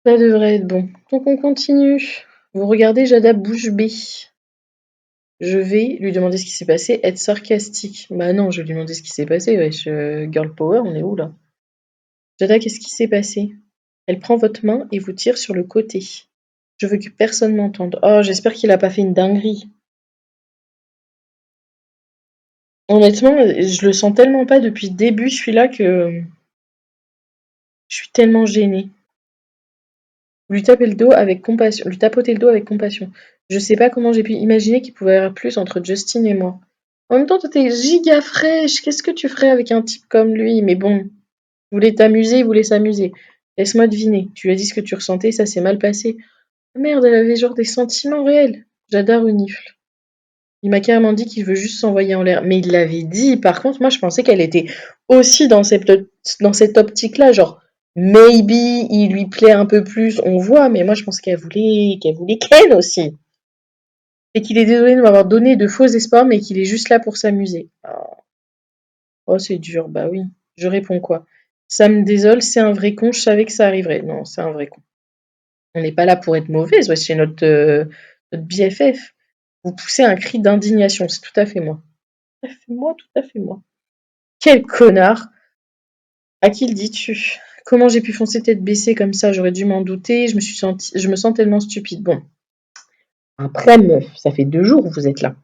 Ça devrait être bon. Donc on continue. Vous regardez Jada bouche bée. Je vais lui demander ce qui s'est passé, être sarcastique. Bah non, je vais lui demander ce qui s'est passé, wesh, girl power, on est où là? Jada, qu'est-ce qui s'est passé? Elle prend votre main et vous tire sur le côté. Je veux que personne m'entende. Oh, j'espère qu'il a pas fait une dinguerie. Honnêtement, je le sens tellement pas depuis le début, celui-là, que je suis tellement gênée. Lui taper le dos avec compassion, lui tapoter le dos avec compassion. Je sais pas comment j'ai pu imaginer qu'il pouvait y avoir plus entre Justin et moi. En même temps, toi, t'es giga fraîche. Qu'est-ce que tu ferais avec un type comme lui? Mais bon, il voulait t'amuser, il voulait s'amuser. Laisse-moi deviner. Tu lui as dit ce que tu ressentais, ça s'est mal passé. Ah merde, elle avait genre des sentiments réels. J'adore renifle. Il m'a carrément dit qu'il veut juste s'envoyer en l'air. Mais il l'avait dit. Par contre, moi, je pensais qu'elle était aussi dans cette optique-là. Genre, maybe il lui plaît un peu plus, on voit. Mais moi, je pense qu'elle voulait Ken aussi. Et qu'il est désolé de m'avoir donné de faux espoirs, mais qu'il est juste là pour s'amuser. Oh, c'est dur. Bah oui. Je réponds quoi? Ça me désole, c'est un vrai con. Je savais que ça arriverait. Non, c'est un vrai con. On n'est pas là pour être mauvaise. Ouais, c'est notre BFF. Vous poussez un cri d'indignation. C'est tout à fait moi. Tout à fait moi, tout à fait moi. Quel connard! À qui le dis-tu? Comment j'ai pu foncer tête baissée comme ça? J'aurais dû m'en douter. Je me sens tellement stupide. Bon, après, meuf, ça fait 2 jours que vous êtes là.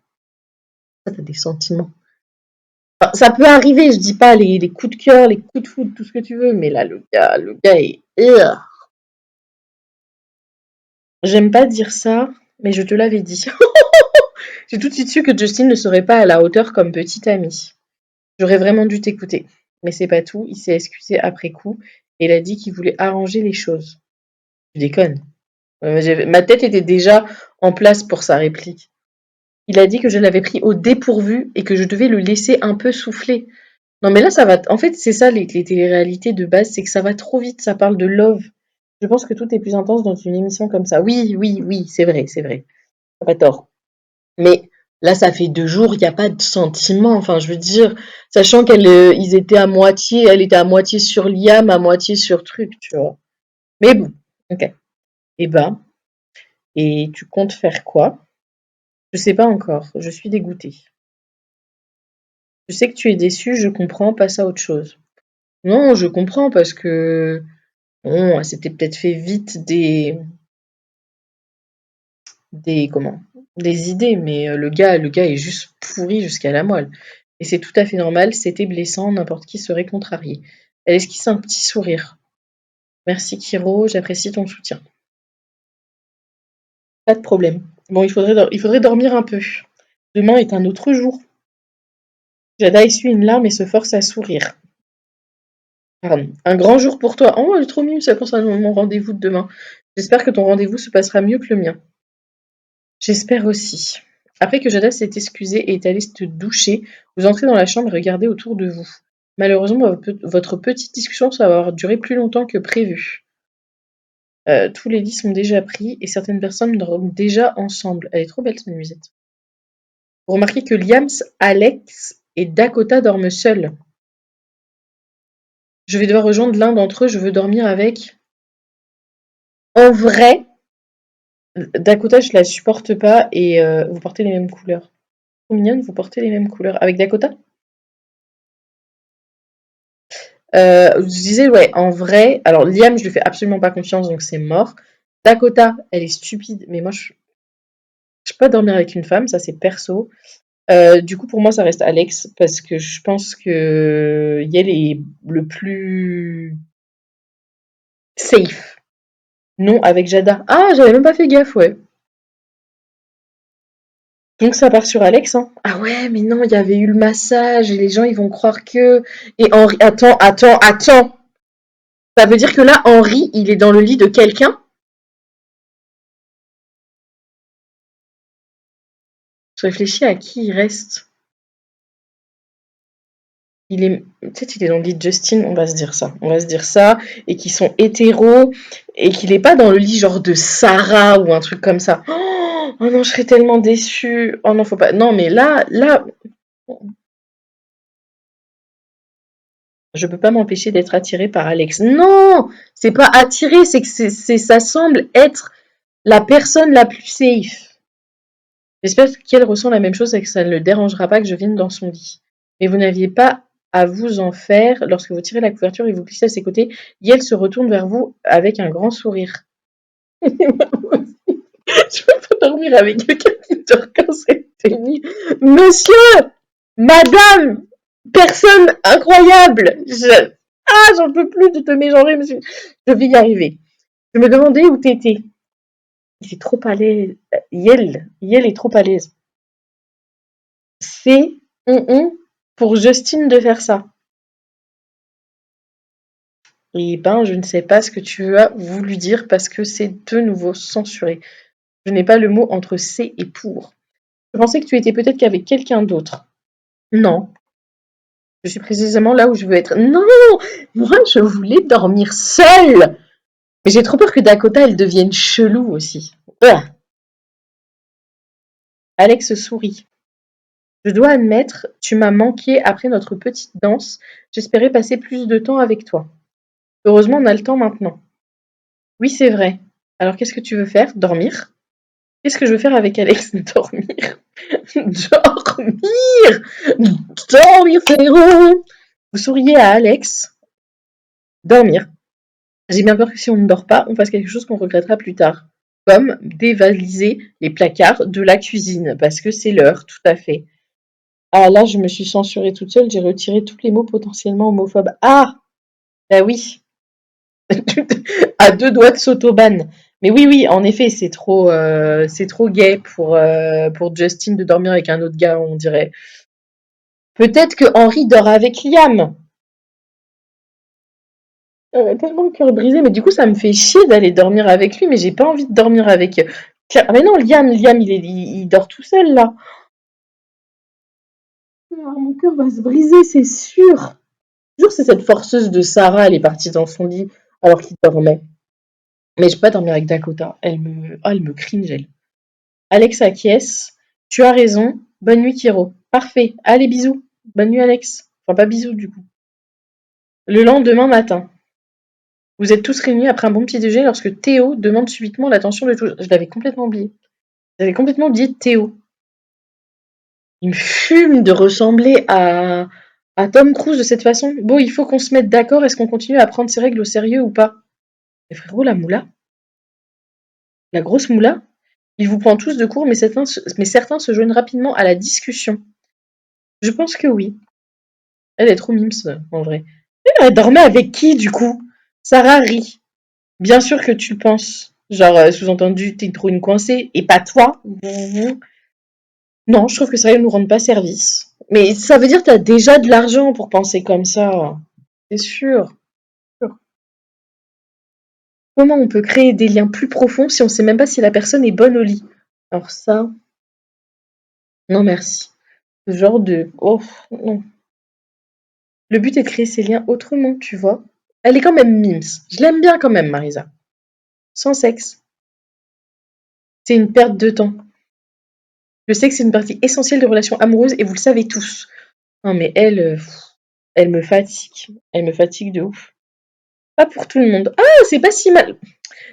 Ça, t'as des sentiments. Enfin, ça peut arriver, je dis pas les coups de cœur, les coups de foudre, tout ce que tu veux, mais là, le gars est. J'aime pas dire ça, mais je te l'avais dit. J'ai tout de suite su que Justin ne serait pas à la hauteur comme petit ami. J'aurais vraiment dû t'écouter. Mais c'est pas tout, il s'est excusé après coup et il a dit qu'il voulait arranger les choses. Tu déconnes. Ma tête était déjà en place pour sa réplique. Il a dit que je l'avais pris au dépourvu et que je devais le laisser un peu souffler. Non mais là ça va. En fait c'est ça les téléréalités de base, c'est que ça va trop vite, ça parle de love. Je pense que tout est plus intense dans une émission comme ça. Oui, oui, oui, c'est vrai, c'est vrai. T'as pas tort. Mais là, ça fait 2 jours, il n'y a pas de sentiment. Enfin, je veux dire, sachant ils étaient à moitié, elle était à moitié sur Liam, à moitié sur truc, tu vois. Mais bon, ok. Eh ben, et tu comptes faire quoi? Je sais pas encore, je suis dégoûtée. Je sais que tu es déçue, je comprends, passe à autre chose. Non, je comprends parce que bon, elle s'était peut-être fait vite comment? Des idées, mais le gars est juste pourri jusqu'à la moelle. Et c'est tout à fait normal, c'était blessant, n'importe qui serait contrarié. Elle esquisse un petit sourire. Merci Kiro, j'apprécie ton soutien. Pas de problème. Bon, il faudrait dormir un peu. Demain est un autre jour. Jada essuie une larme et se force à sourire. Pardon. Un grand jour pour toi. Oh, elle est trop mignonne, ça concerne mon rendez-vous de demain. J'espère que ton rendez-vous se passera mieux que le mien. J'espère aussi. Après que Jada s'est excusée et est allée se doucher, vous entrez dans la chambre et regardez autour de vous. Malheureusement, votre petite discussion ça va avoir duré plus longtemps que prévu. Tous les lits sont déjà pris et certaines personnes dorment déjà ensemble. Elle est trop belle cette nuisette. Vous remarquez que Liam, Alex et Dakota dorment seuls. Je vais devoir rejoindre l'un d'entre eux, je veux dormir avec. En vrai, Dakota, je la supporte pas et vous portez les mêmes couleurs. Trop mignonne, vous portez les mêmes couleurs. Avec Dakota? Je disais, ouais, en vrai, alors Liam, je lui fais absolument pas confiance, donc c'est mort. Dakota, elle est stupide, mais moi, je peux pas dormir avec une femme, ça c'est perso. Du coup, pour moi, ça reste Alex, parce que je pense que Yel est le plus safe. Non, avec Jada. Ah, j'avais même pas fait gaffe, ouais. Donc ça part sur Alex, hein. Ah ouais, mais non, il y avait eu le massage, et les gens, ils vont croire que... Et Henri... Attends, attends, attends. Ça veut dire que là, Henri, il est dans le lit de quelqu'un? Je réfléchis à qui il reste. Il est, peut-être il est dans le lit de Justin, on va se dire ça. On va se dire ça, et qu'ils sont hétéros, et qu'il est pas dans le lit genre de Sarah ou un truc comme ça. Oh non, je serais tellement déçue. Oh non, faut pas. Non, mais là, Je peux pas m'empêcher d'être attirée par Alex. Non, c'est pas attiré, c'est que ça semble être la personne la plus safe. J'espère qu'elle ressent la même chose et que ça ne le dérangera pas que je vienne dans son lit. Mais vous n'aviez pas à vous en faire. Lorsque vous tirez la couverture et vous glissez à ses côtés, Yel se retourne vers vous avec un grand sourire. Je peux pas dormir avec quelqu'un qui dort quand c'est fini. Monsieur, madame, personne incroyable. J'en peux plus de te mégenrer, monsieur. Je vais y arriver. Je me demandais où t'étais. Il est trop à l'aise. Yel est trop à l'aise. C'est pour Justine de faire ça. Eh ben, je ne sais pas ce que tu as voulu dire parce que c'est de nouveau censuré. Je n'ai pas le mot entre c'est et pour. Je pensais que tu étais peut-être qu'avec quelqu'un d'autre. Non, je suis précisément là où je veux être. Non, moi je voulais dormir seule. Mais j'ai trop peur que Dakota elle devienne chelou aussi. Ah. Alex sourit. Je dois admettre, tu m'as manqué après notre petite danse. J'espérais passer plus de temps avec toi. Heureusement, on a le temps maintenant. Oui, c'est vrai. Alors, qu'est-ce que tu veux faire? Dormir? Qu'est-ce que je veux faire avec Alex? Dormir. Dormir! Dormir, frérot! Vous souriez à Alex. Dormir. J'ai bien peur que si on ne dort pas, on fasse quelque chose qu'on regrettera plus tard. Comme dévaliser les placards de la cuisine, parce que c'est l'heure, tout à fait. Ah là, je me suis censurée toute seule, j'ai retiré tous les mots potentiellement homophobes. Ah! Bah oui, à deux doigts de s'autoban. Mais oui, oui, en effet, c'est trop gay pour Justin de dormir avec un autre gars, on dirait. Peut-être que Henry dort avec Liam. J'aurais tellement le cœur brisé, mais du coup, ça me fait chier d'aller dormir avec lui, mais j'ai pas envie de dormir avec. Ah, mais non, Liam, il dort tout seul là. Ah, mon cœur va se briser, c'est sûr. Toujours, c'est cette forceuse de Sarah, elle est partie dans son lit alors qu'il dormait. Mais je peux pas dormir avec Dakota. Elle me cringe, elle. Alex acquiesce. Tu as raison. Bonne nuit, Kiro. Parfait. Allez, bisous. Bonne nuit, Alex. Enfin, pas bisous, du coup. Le lendemain matin, vous êtes tous réunis après un bon petit déjeuner lorsque Théo demande subitement l'attention de tous. Je l'avais complètement oublié. J'avais complètement oublié Théo. Il me fume de ressembler à Tom Cruise de cette façon. Bon, il faut qu'on se mette d'accord. Est-ce qu'on continue à prendre ses règles au sérieux ou pas? Mais frérot, la moula? La grosse moula? Il vous prend tous de court, mais certains se joignent rapidement à la discussion. Je pense que oui. Elle est trop mimes, en vrai. Elle dormait avec qui, du coup? Sarah rit. Bien sûr que tu le penses. Genre, sous-entendu, t'es trop une coincée, et pas toi. Non, je trouve que ça ne nous rend pas service. Mais ça veut dire que t'as déjà de l'argent pour penser comme ça. C'est sûr. Comment on peut créer des liens plus profonds si on sait même pas si la personne est bonne au lit? Alors ça, non merci. Ce genre de... Oh, non. Le but est de créer ces liens autrement, tu vois. Elle est quand même mimes. Je l'aime bien quand même, Marisa. Sans sexe. C'est une perte de temps. Le sexe est une partie essentielle des relations amoureuses et vous le savez tous. Non mais elle me fatigue. Elle me fatigue de ouf. Pas pour tout le monde. Ah, c'est pas si mal.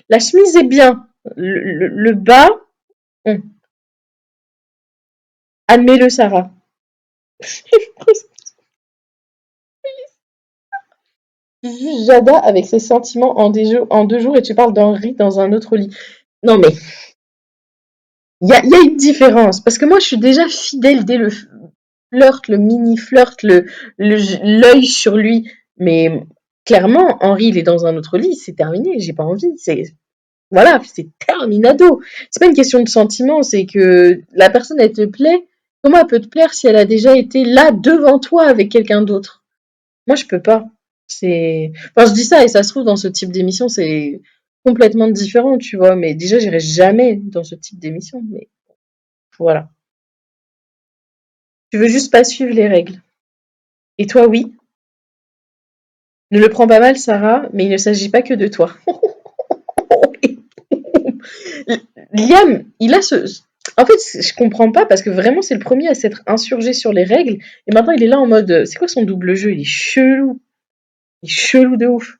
La chemise est bien. Le bas, admets-le, Sarah. Tu juges Jada avec ses sentiments en 2 jours et tu parles d'Henri dans un autre lit. Non mais, il y a une différence. Parce que moi, je suis déjà fidèle dès le flirt, le mini flirt, l'œil sur lui. Mais clairement, Henri, il est dans un autre lit, c'est terminé, j'ai pas envie. Voilà, c'est terminado. C'est pas une question de sentiment, c'est que la personne, elle te plaît. Comment elle peut te plaire si elle a déjà été là devant toi avec quelqu'un d'autre? Moi, je peux pas. Enfin, je dis ça et ça se trouve dans ce type d'émission, c'est complètement différent, tu vois. Mais déjà, j'irai jamais dans ce type d'émission. Mais voilà. Tu veux juste pas suivre les règles. Et toi, oui. Ne le prends pas mal, Sarah, mais il ne s'agit pas que de toi. Liam, il a ce. En fait, je comprends pas parce que vraiment, c'est le premier à s'être insurgé sur les règles. Et maintenant, il est là en mode. C'est quoi son double jeu? Il est chelou. C'est chelou de ouf.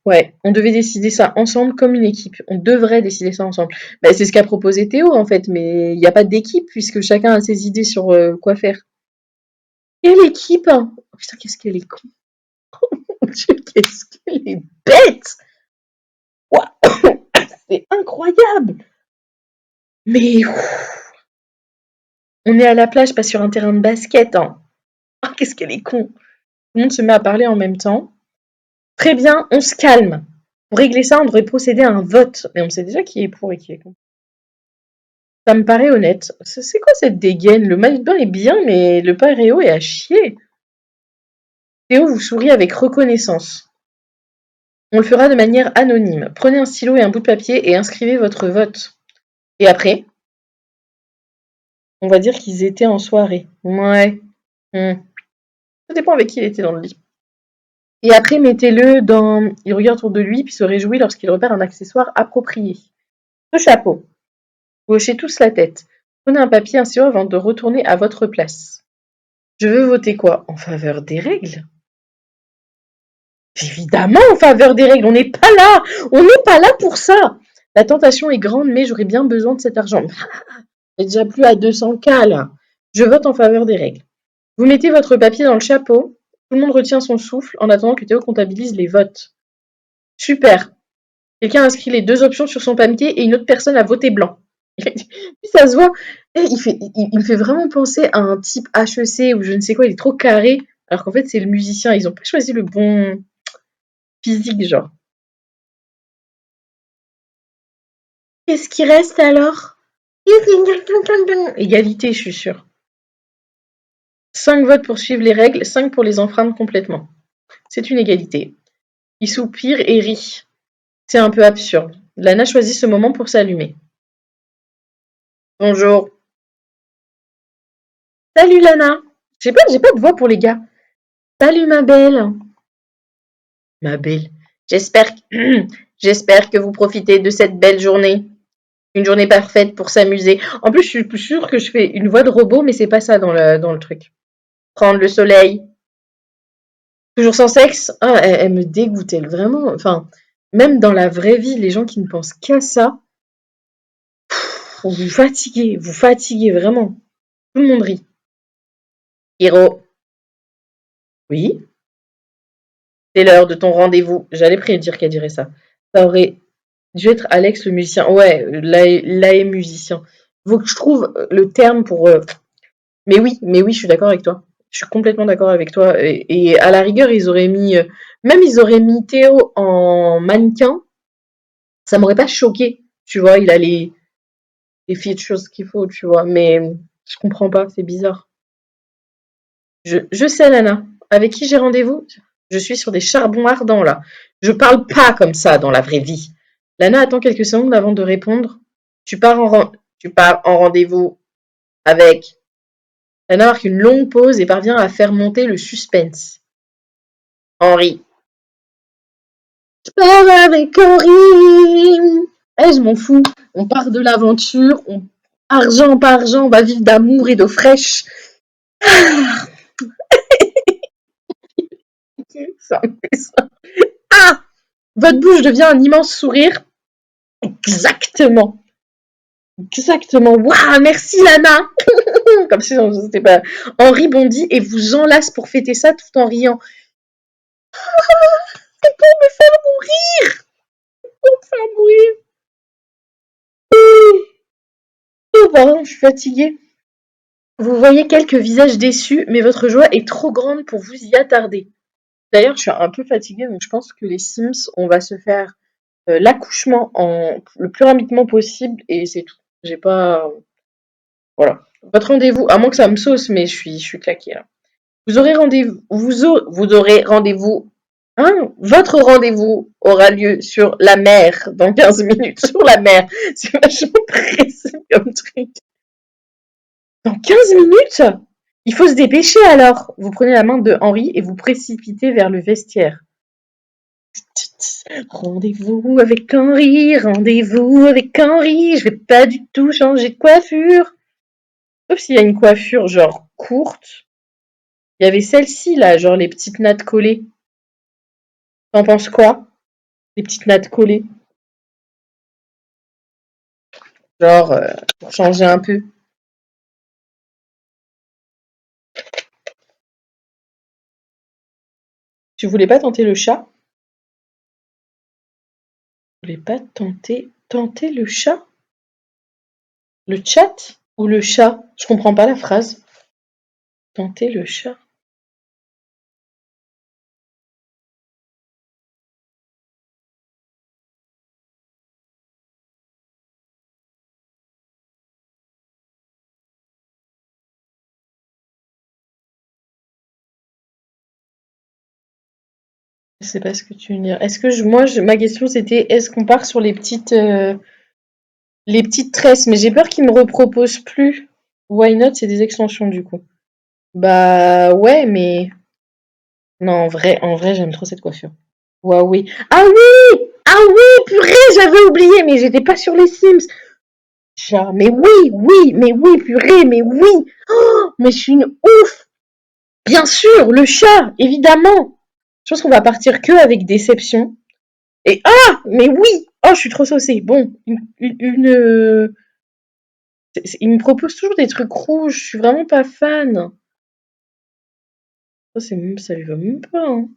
Ouais, on devait décider ça ensemble comme une équipe. On devrait décider ça ensemble. Bah, c'est ce qu'a proposé Théo en fait, mais il n'y a pas d'équipe puisque chacun a ses idées sur quoi faire. Quelle équipe hein. Oh, putain, qu'est-ce qu'elle est con. Mon Dieu, qu'est-ce qu'elle est bête. Ouah, c'est incroyable. Mais on est à la plage, pas sur un terrain de basket. Hein. Ah, qu'est-ce qu'elle est con. Tout le monde se met à parler en même temps. Très bien, on se calme. Pour régler ça, on devrait procéder à un vote. Mais on sait déjà qui est pour et qui est contre. Ça me paraît honnête. C'est quoi cette dégaine? Le maillot de bain est bien, mais le paréo est à chier. Théo vous sourit avec reconnaissance. On le fera de manière anonyme. Prenez un stylo et un bout de papier et inscrivez votre vote. Et après, on va dire qu'ils étaient en soirée. Ouais. Ça dépend avec qui il était dans le lit. Et après, mettez-le dans... Il regarde autour de lui, puis se réjouit lorsqu'il repère un accessoire approprié. Le chapeau. Vous hochez tous la tête. Prenez un papier, un stylo avant de retourner à votre place. Je veux voter quoi? En faveur des règles? Évidemment en faveur des règles, on n'est pas là! On n'est pas là pour ça! La tentation est grande, mais j'aurais bien besoin de cet argent. J'ai déjà plus à 200 k là. Je vote en faveur des règles. Vous mettez votre papier dans le chapeau. Tout le monde retient son souffle en attendant que Théo comptabilise les votes. Super. Quelqu'un a inscrit les deux options sur son papier et une autre personne a voté blanc. Ça se voit. Il me fait vraiment penser à un type HEC ou je ne sais quoi, il est trop carré, alors qu'en fait c'est le musicien. Ils ont pas choisi le bon physique, genre. Qu'est-ce qui reste alors? Égalité, je suis sûre. 5 votes pour suivre les règles, 5 pour les enfreindre complètement. C'est une égalité. Il soupire et rit. C'est un peu absurde. Lana choisit ce moment pour s'allumer. Bonjour. Salut Lana. J'ai pas de voix pour les gars. Salut ma belle. Ma belle. J'espère j'espère que vous profitez de cette belle journée. Une journée parfaite pour s'amuser. En plus, je suis plus sûre que je fais une voix de robot, mais c'est pas ça dans le truc. Prendre le soleil. Toujours sans sexe? Ah, elle me dégoûte, elle, vraiment. Enfin, même dans la vraie vie, les gens qui ne pensent qu'à ça, vous fatiguez vraiment. Tout le monde rit. Hiro, oui, c'est l'heure de ton rendez-vous. J'allais prédire qu'elle dirait ça. Ça aurait dû être Alex le musicien. Ouais, là est musicien. Faut que je trouve le terme pour. Mais oui, je suis d'accord avec toi. Je suis complètement d'accord avec toi. Et à la rigueur, même ils auraient mis Théo en mannequin, ça m'aurait pas choqué. Tu vois, il a les features qu'il faut, tu vois. Mais je comprends pas, c'est bizarre. Je sais, Lana. Avec qui j'ai rendez-vous? Je suis sur des charbons ardents, là. Je parle pas comme ça dans la vraie vie. Lana attend quelques secondes avant de répondre. Tu pars en rendez-vous avec. Lana marque une longue pause et parvient à faire monter le suspense. Henri. Je pars avec Henri. Eh, je m'en fous. On part de l'aventure. Argent par argent, on va vivre d'amour et d'eau fraîche. Ça me fait ça. Ah! Votre bouche devient un immense sourire. Exactement. Exactement. Waouh, merci Lana. Comme si c'était pas. Henri bondit et vous enlace pour fêter ça tout en riant. C'est pour me faire mourir. Pour me faire mourir. Oh, pardon, je suis fatiguée. Vous voyez quelques visages déçus, mais votre joie est trop grande pour vous y attarder. D'ailleurs, je suis un peu fatiguée, donc je pense que les Sims, on va se faire l'accouchement le plus rapidement possible et c'est tout. J'ai pas. Voilà. Votre rendez-vous, à moins que ça me sauce, mais je suis claquée là. Vous aurez rendez-vous. Hein? Votre rendez-vous aura lieu sur la mer dans 15 minutes. Sur la mer. C'est vachement précis comme truc. Dans 15 minutes? Il faut se dépêcher alors. Vous prenez la main de Henri et vous précipitez vers le vestiaire. Rendez-vous avec Henri, rendez-vous avec Henri. Je vais pas du tout changer de coiffure. Sauf s'il y a une coiffure genre courte. Il y avait celle-ci là, genre les petites nattes collées. T'en penses quoi? Des petites nattes collées? Genre, pour changer un peu. Tu voulais pas tenter le chat? Tu voulais pas tenter le chat? Le chat ou le chat? Je comprends pas la phrase. Tenter le chat. Je sais pas ce que tu veux dire. Est-ce que ma question c'était est-ce qu'on part sur les petites tresses, mais j'ai peur qu'ils me reproposent plus. Why not, c'est des extensions du coup. Bah ouais, mais non, en vrai, j'aime trop cette coiffure. Huawei. Ah oui! Ah oui, purée, j'avais oublié, mais j'étais pas sur les Sims. Chat, mais oui, purée, mais oui. Oh, mais je suis une ouf. Bien sûr, le chat, évidemment. Je pense qu'on va partir que avec déception. Et ah, mais oui. Oh, je suis trop saucée. Bon, il me propose toujours des trucs rouges. Je suis vraiment pas fan. Ça lui va même pas, hein.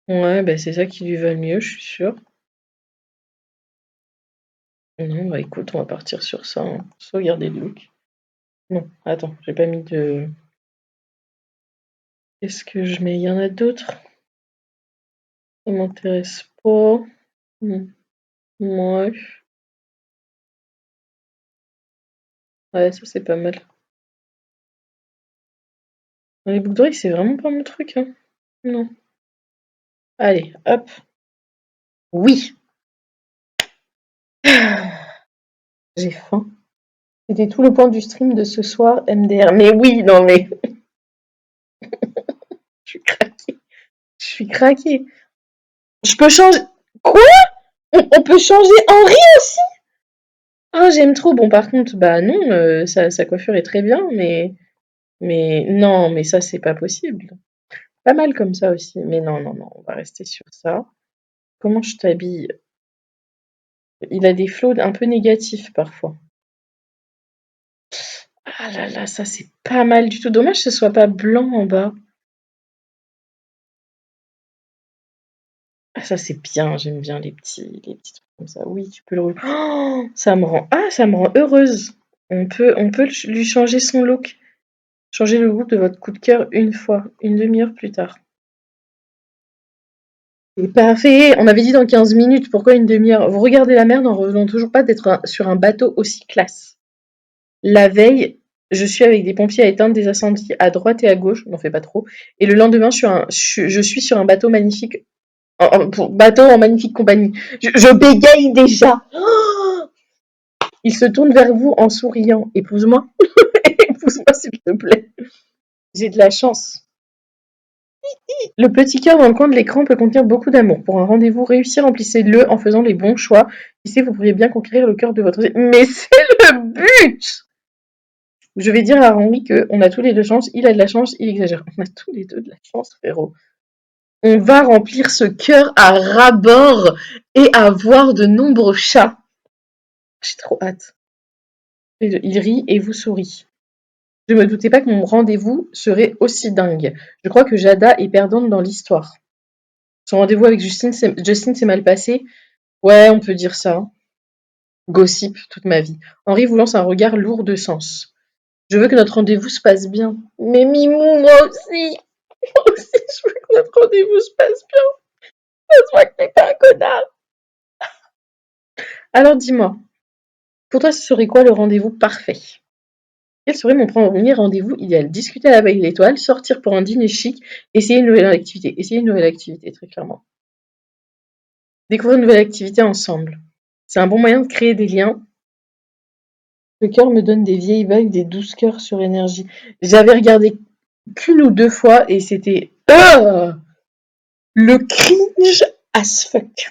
Ouais, bah c'est ça qui lui va le mieux, je suis sûre. Non, bah écoute, on va partir sur ça, hein. Sauvegarder le look. Non, attends, j'ai pas mis de. Qu'est-ce que je mets? Il y en a d'autres? Ça m'intéresse pas. Ouais. Ouais, ça c'est pas mal. Les boucles d'oreilles, c'est vraiment pas mon truc, hein. Non. Allez, hop. Oui. J'ai faim. C'était tout le point du stream de ce soir, MDR. Mais oui, non mais. Je suis craquée. Je suis craquée. Je peux changer. Quoi? On peut changer Henri aussi? Ah, j'aime trop. Bon, par contre, bah non, sa coiffure est très bien, mais non, mais ça, c'est pas possible. Pas mal comme ça aussi. Mais non, non, non, on va rester sur ça. Comment je t'habille? Il a des flows un peu négatifs parfois. Ah là là, ça c'est pas mal du tout. Dommage que ce soit pas blanc en bas. Ah, ça c'est bien, j'aime bien les petits trucs comme ça. Oui, tu peux le oh, ça me rend heureuse. On peut lui changer son look. Changer le look de votre coup de cœur une fois, une demi-heure plus tard. C'est parfait. On avait dit dans 15 minutes, pourquoi une demi-heure? Vous regardez la merde en revenant toujours pas d'être sur un bateau aussi classe. La veille, je suis avec des pompiers à éteindre des incendies à droite et à gauche, n'en fais pas trop. Et le lendemain, je suis sur un bateau magnifique, bateau en magnifique compagnie. Je bégaye déjà. Oh, il se tourne vers vous en souriant. Épouse-moi, épouse-moi s'il te plaît. J'ai de la chance. Le petit cœur dans le coin de l'écran peut contenir beaucoup d'amour. Pour un rendez-vous réussi, remplissez-le en faisant les bons choix. Ici, vous pourriez bien conquérir le cœur de votre... Mais c'est le but! Je vais dire à Henri qu'on a tous les deux chance. Il a de la chance, il exagère. On a tous les deux de la chance, frérot. On va remplir ce cœur à ras-bord et avoir de nombreux chats. J'ai trop hâte. Il rit et vous sourit. Je ne me doutais pas que mon rendez-vous serait aussi dingue. Je crois que Jada est perdante dans l'histoire. Son rendez-vous avec Justine s'est mal passé. Ouais, on peut dire ça. Gossip toute ma vie. Henri vous lance un regard lourd de sens. Je veux que notre rendez-vous se passe bien. Mais Mimou, moi aussi. Moi aussi, je veux que notre rendez-vous se passe bien. Ça se voit que t'es pas un connard. Alors dis-moi, pour toi, ce serait quoi le rendez-vous parfait? Quel serait mon premier rendez-vous idéal? Discuter à la veille de l'étoile, sortir pour un dîner chic, essayer une nouvelle activité. Essayer une nouvelle activité, très clairement. Découvrir une nouvelle activité ensemble. C'est un bon moyen de créer des liens. Le cœur me donne des vieilles vagues, des douces cœurs sur énergie. J'avais regardé qu'une ou deux fois et c'était le cringe as fuck.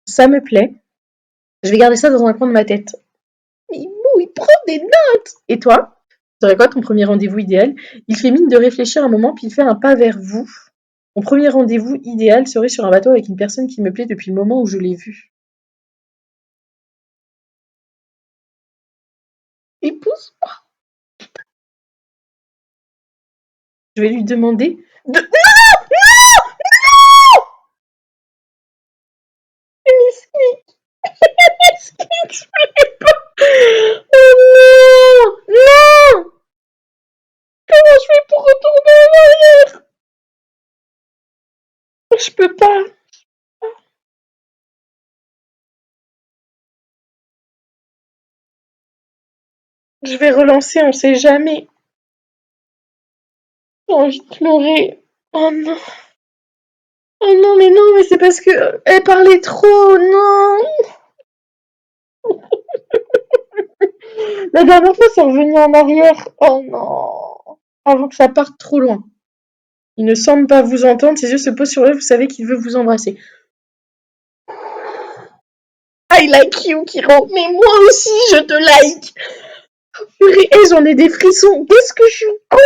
Ça me plaît. Je vais garder ça dans un coin de ma tête. Il prend des notes. Et toi? Ce serait quoi ton premier rendez-vous idéal? Il fait mine de réfléchir un moment, puis il fait un pas vers vous. Mon premier rendez-vous idéal serait sur un bateau avec une personne qui me plaît depuis le moment où je l'ai vue. Épouse, je vais lui demander de... Oh non! Non! Comment je fais pour retourner en arrière? Je peux pas. Je vais relancer, on sait jamais. J'ai envie de pleurer. Oh non. Oh non, mais c'est parce que elle parlait trop, non. La dernière fois, c'est revenu en arrière. Oh non. Avant que ça parte trop loin. Il ne semble pas vous entendre, ses yeux se posent sur vous, vous savez qu'il veut vous embrasser. I like you, Kiro. Mais moi aussi, je te like. Purée, hey, j'en ai des frissons. Qu'est-ce que je suis con.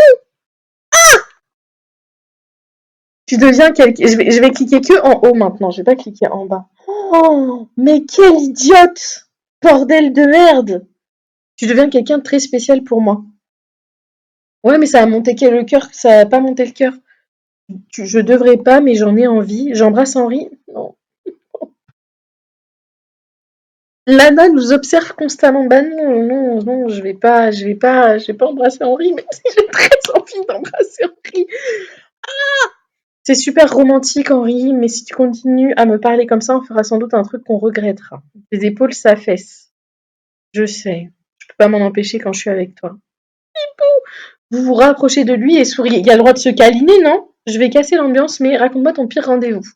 Tu deviens quelqu'un. Je vais cliquer que en haut maintenant. Je vais pas cliquer en bas. Oh, mais quelle idiote. Bordel de merde. Tu deviens quelqu'un de très spécial pour moi. Ouais, mais ça a monté le cœur. Ça a pas monté le cœur. Je devrais pas, mais j'en ai envie. J'embrasse Henri. Non. Lana nous observe constamment. Bah non, non, non, je vais pas embrasser Henri, même si j'ai très envie d'embrasser Henri. C'est super romantique, Henri, mais si tu continues à me parler comme ça, on fera sans doute un truc qu'on regrettera. Tes épaules s'affaissent. Je sais. Je peux pas m'en empêcher quand je suis avec toi. Vous vous rapprochez de lui et souriez. Il y a le droit de se câliner, non? Je vais casser l'ambiance, mais raconte-moi ton pire rendez-vous.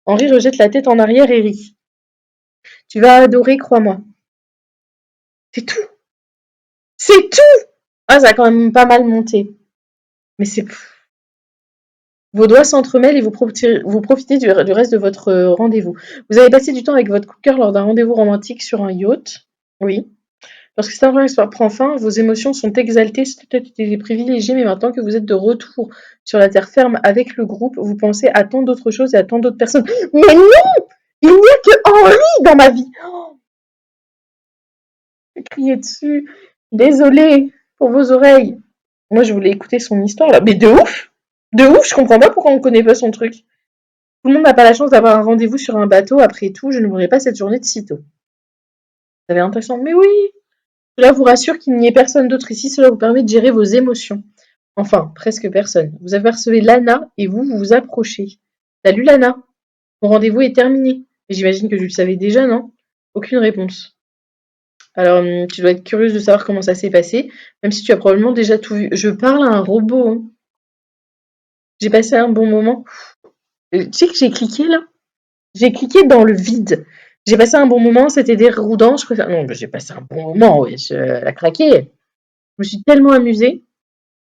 Henri rejette la tête en arrière et rit. Tu vas adorer, crois-moi. C'est tout. C'est tout. Ah, ça a quand même pas mal monté. Mais c'est... Vos doigts s'entremêlent et vous profitez du reste de votre rendez-vous. Vous avez passé du temps avec votre coup de cœur lors d'un rendez-vous romantique sur un yacht. Oui. Lorsque cette histoire prend fin, vos émotions sont exaltées, c'est peut-être été privilégié, mais maintenant que vous êtes de retour sur la terre ferme avec le groupe, vous pensez à tant d'autres choses et à tant d'autres personnes. Mais non! Il n'y a que Henri dans ma vie! Oh, j'ai crié dessus. Désolée pour vos oreilles. Moi, je voulais écouter son histoire là. Mais de ouf! De ouf, je comprends pas pourquoi on connaît pas son truc. Tout le monde n'a pas la chance d'avoir un rendez-vous sur un bateau. Après tout, je ne mourrai pas cette journée de sitôt. Vous avez l'impression, mais oui! Cela vous rassure qu'il n'y ait personne d'autre ici. Cela vous permet de gérer vos émotions. Enfin, presque personne. Vous apercevez Lana et vous vous approchez. Salut Lana, mon rendez-vous est terminé. Mais j'imagine que tu le savais déjà, non? Aucune réponse. Alors, tu dois être curieuse de savoir comment ça s'est passé, même si tu as probablement déjà tout vu. Je parle à un robot, hein. J'ai passé un bon moment. Tu sais que j'ai cliqué là? J'ai cliqué dans le vide. J'ai passé un bon moment, c'était déroudant. Je préfère. Non, mais j'ai passé un bon moment, ouais, la craqué. Je me suis tellement amusée.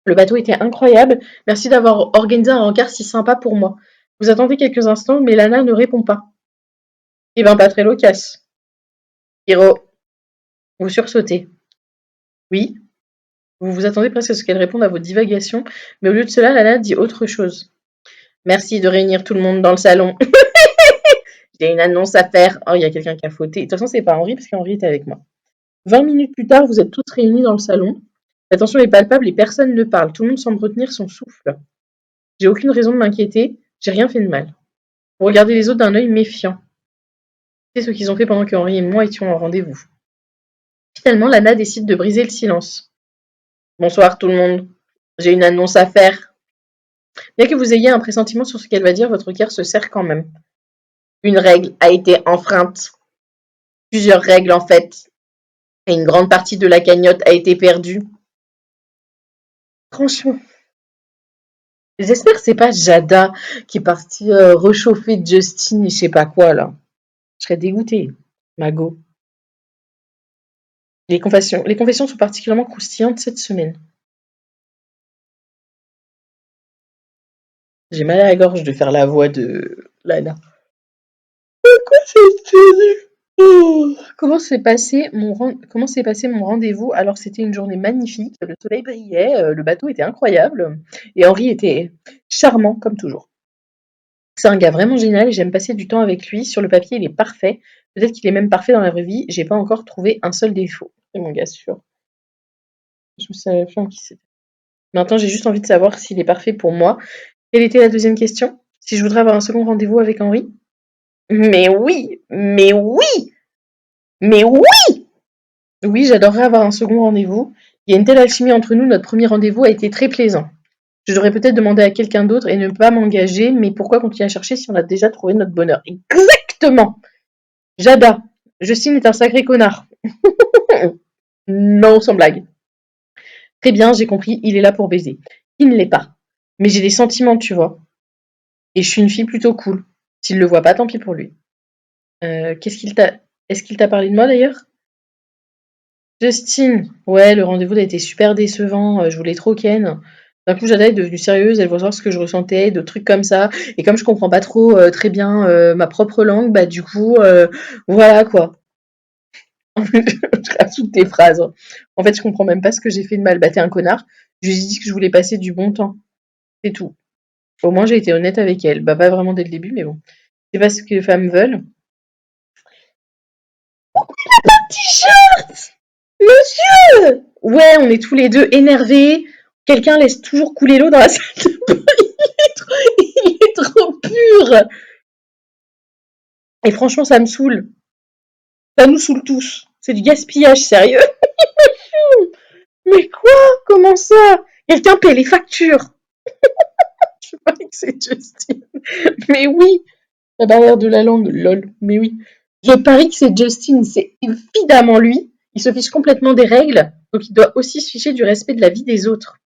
Le bateau était incroyable. Merci d'avoir organisé un rencard si sympa pour moi. Vous attendez quelques instants, mais Lana ne répond pas. Eh ben, pas très loquace. Hiro, vous sursautez. Oui, vous vous attendez presque à ce qu'elle réponde à vos divagations, mais au lieu de cela, Lana dit autre chose. Merci de réunir tout le monde dans le salon. J'ai une annonce à faire. Oh, il y a quelqu'un qui a fauté. De toute façon, c'est pas Henri, parce qu'Henri était avec moi. 20 minutes plus tard, vous êtes tous réunis dans le salon. La tension est palpable et personne ne parle. Tout le monde semble retenir son souffle. J'ai aucune raison de m'inquiéter. J'ai rien fait de mal. Vous regardez les autres d'un œil méfiant. C'est ce qu'ils ont fait pendant que Henri et moi étions en rendez-vous. Finalement, Lana décide de briser le silence. Bonsoir tout le monde. J'ai une annonce à faire. Bien que vous ayez un pressentiment sur ce qu'elle va dire, votre cœur se serre quand même. Une règle a été enfreinte. Plusieurs règles en fait. Et une grande partie de la cagnotte a été perdue. Franchement. J'espère que c'est pas Jada qui est partie rechauffer Justin et je sais pas quoi là. Je serais dégoûtée. Mago. Les confessions sont particulièrement croustillantes cette semaine. J'ai mal à la gorge de faire la voix de Lana. Pourquoi c'est fini? Oh, comment s'est passé mon rendez-vous? Alors c'était une journée magnifique, le soleil brillait, le bateau était incroyable et Henri était charmant comme toujours. C'est un gars vraiment génial et j'aime passer du temps avec lui. Sur le papier, il est parfait. Peut-être qu'il est même parfait dans la vraie vie. J'ai pas encore trouvé un seul défaut. C'est mon gars sûr. Je me souviens plus en qui c'était. Maintenant, j'ai juste envie de savoir s'il est parfait pour moi. Quelle était la deuxième question? Si je voudrais avoir un second rendez-vous avec Henri? Mais oui! Mais oui! Mais oui! Oui, j'adorerais avoir un second rendez-vous. Il y a une telle alchimie entre nous, notre premier rendez-vous a été très plaisant. Je devrais peut-être demander à quelqu'un d'autre et ne pas m'engager, mais pourquoi continuer à chercher si on a déjà trouvé notre bonheur? Exactement! Jada, Justine est un sacré connard. Non, sans blague. Très bien, j'ai compris, il est là pour baiser. Il ne l'est pas. Mais j'ai des sentiments, tu vois. Et je suis une fille plutôt cool. S'il le voit pas, tant pis pour lui. Qu'est-ce qu'il t'a... Est-ce qu'il t'a parlé de moi d'ailleurs? Justine, ouais, le rendez-vous a été super décevant, je voulais trop ken. D'un coup, Jada est devenue sérieuse, elle veut savoir ce que je ressentais, de trucs comme ça. Et comme je comprends pas trop très bien ma propre langue, bah du coup, voilà quoi. Je rajoute tes phrases. En fait, je comprends même pas ce que j'ai fait de mal. Bah, t'es un connard. Je lui ai dit que je voulais passer du bon temps. C'est tout. Au moins, j'ai été honnête avec elle. Bah, pas vraiment dès le début, mais bon. C'est pas ce que les femmes veulent. T-shirt! Monsieur! Ouais, on est tous les deux énervés. Quelqu'un laisse toujours couler l'eau dans la salle de bain. Il est trop pur. Et franchement, ça me saoule. Ça nous saoule tous. C'est du gaspillage, sérieux. Mais quoi? Comment ça? Quelqu'un paie les factures. Je parie que c'est Justine. Mais oui, la barrière de la langue, lol. Mais oui. Je parie que c'est Justine. C'est évidemment lui. Il se fiche complètement des règles. Donc il doit aussi se ficher du respect de la vie des autres.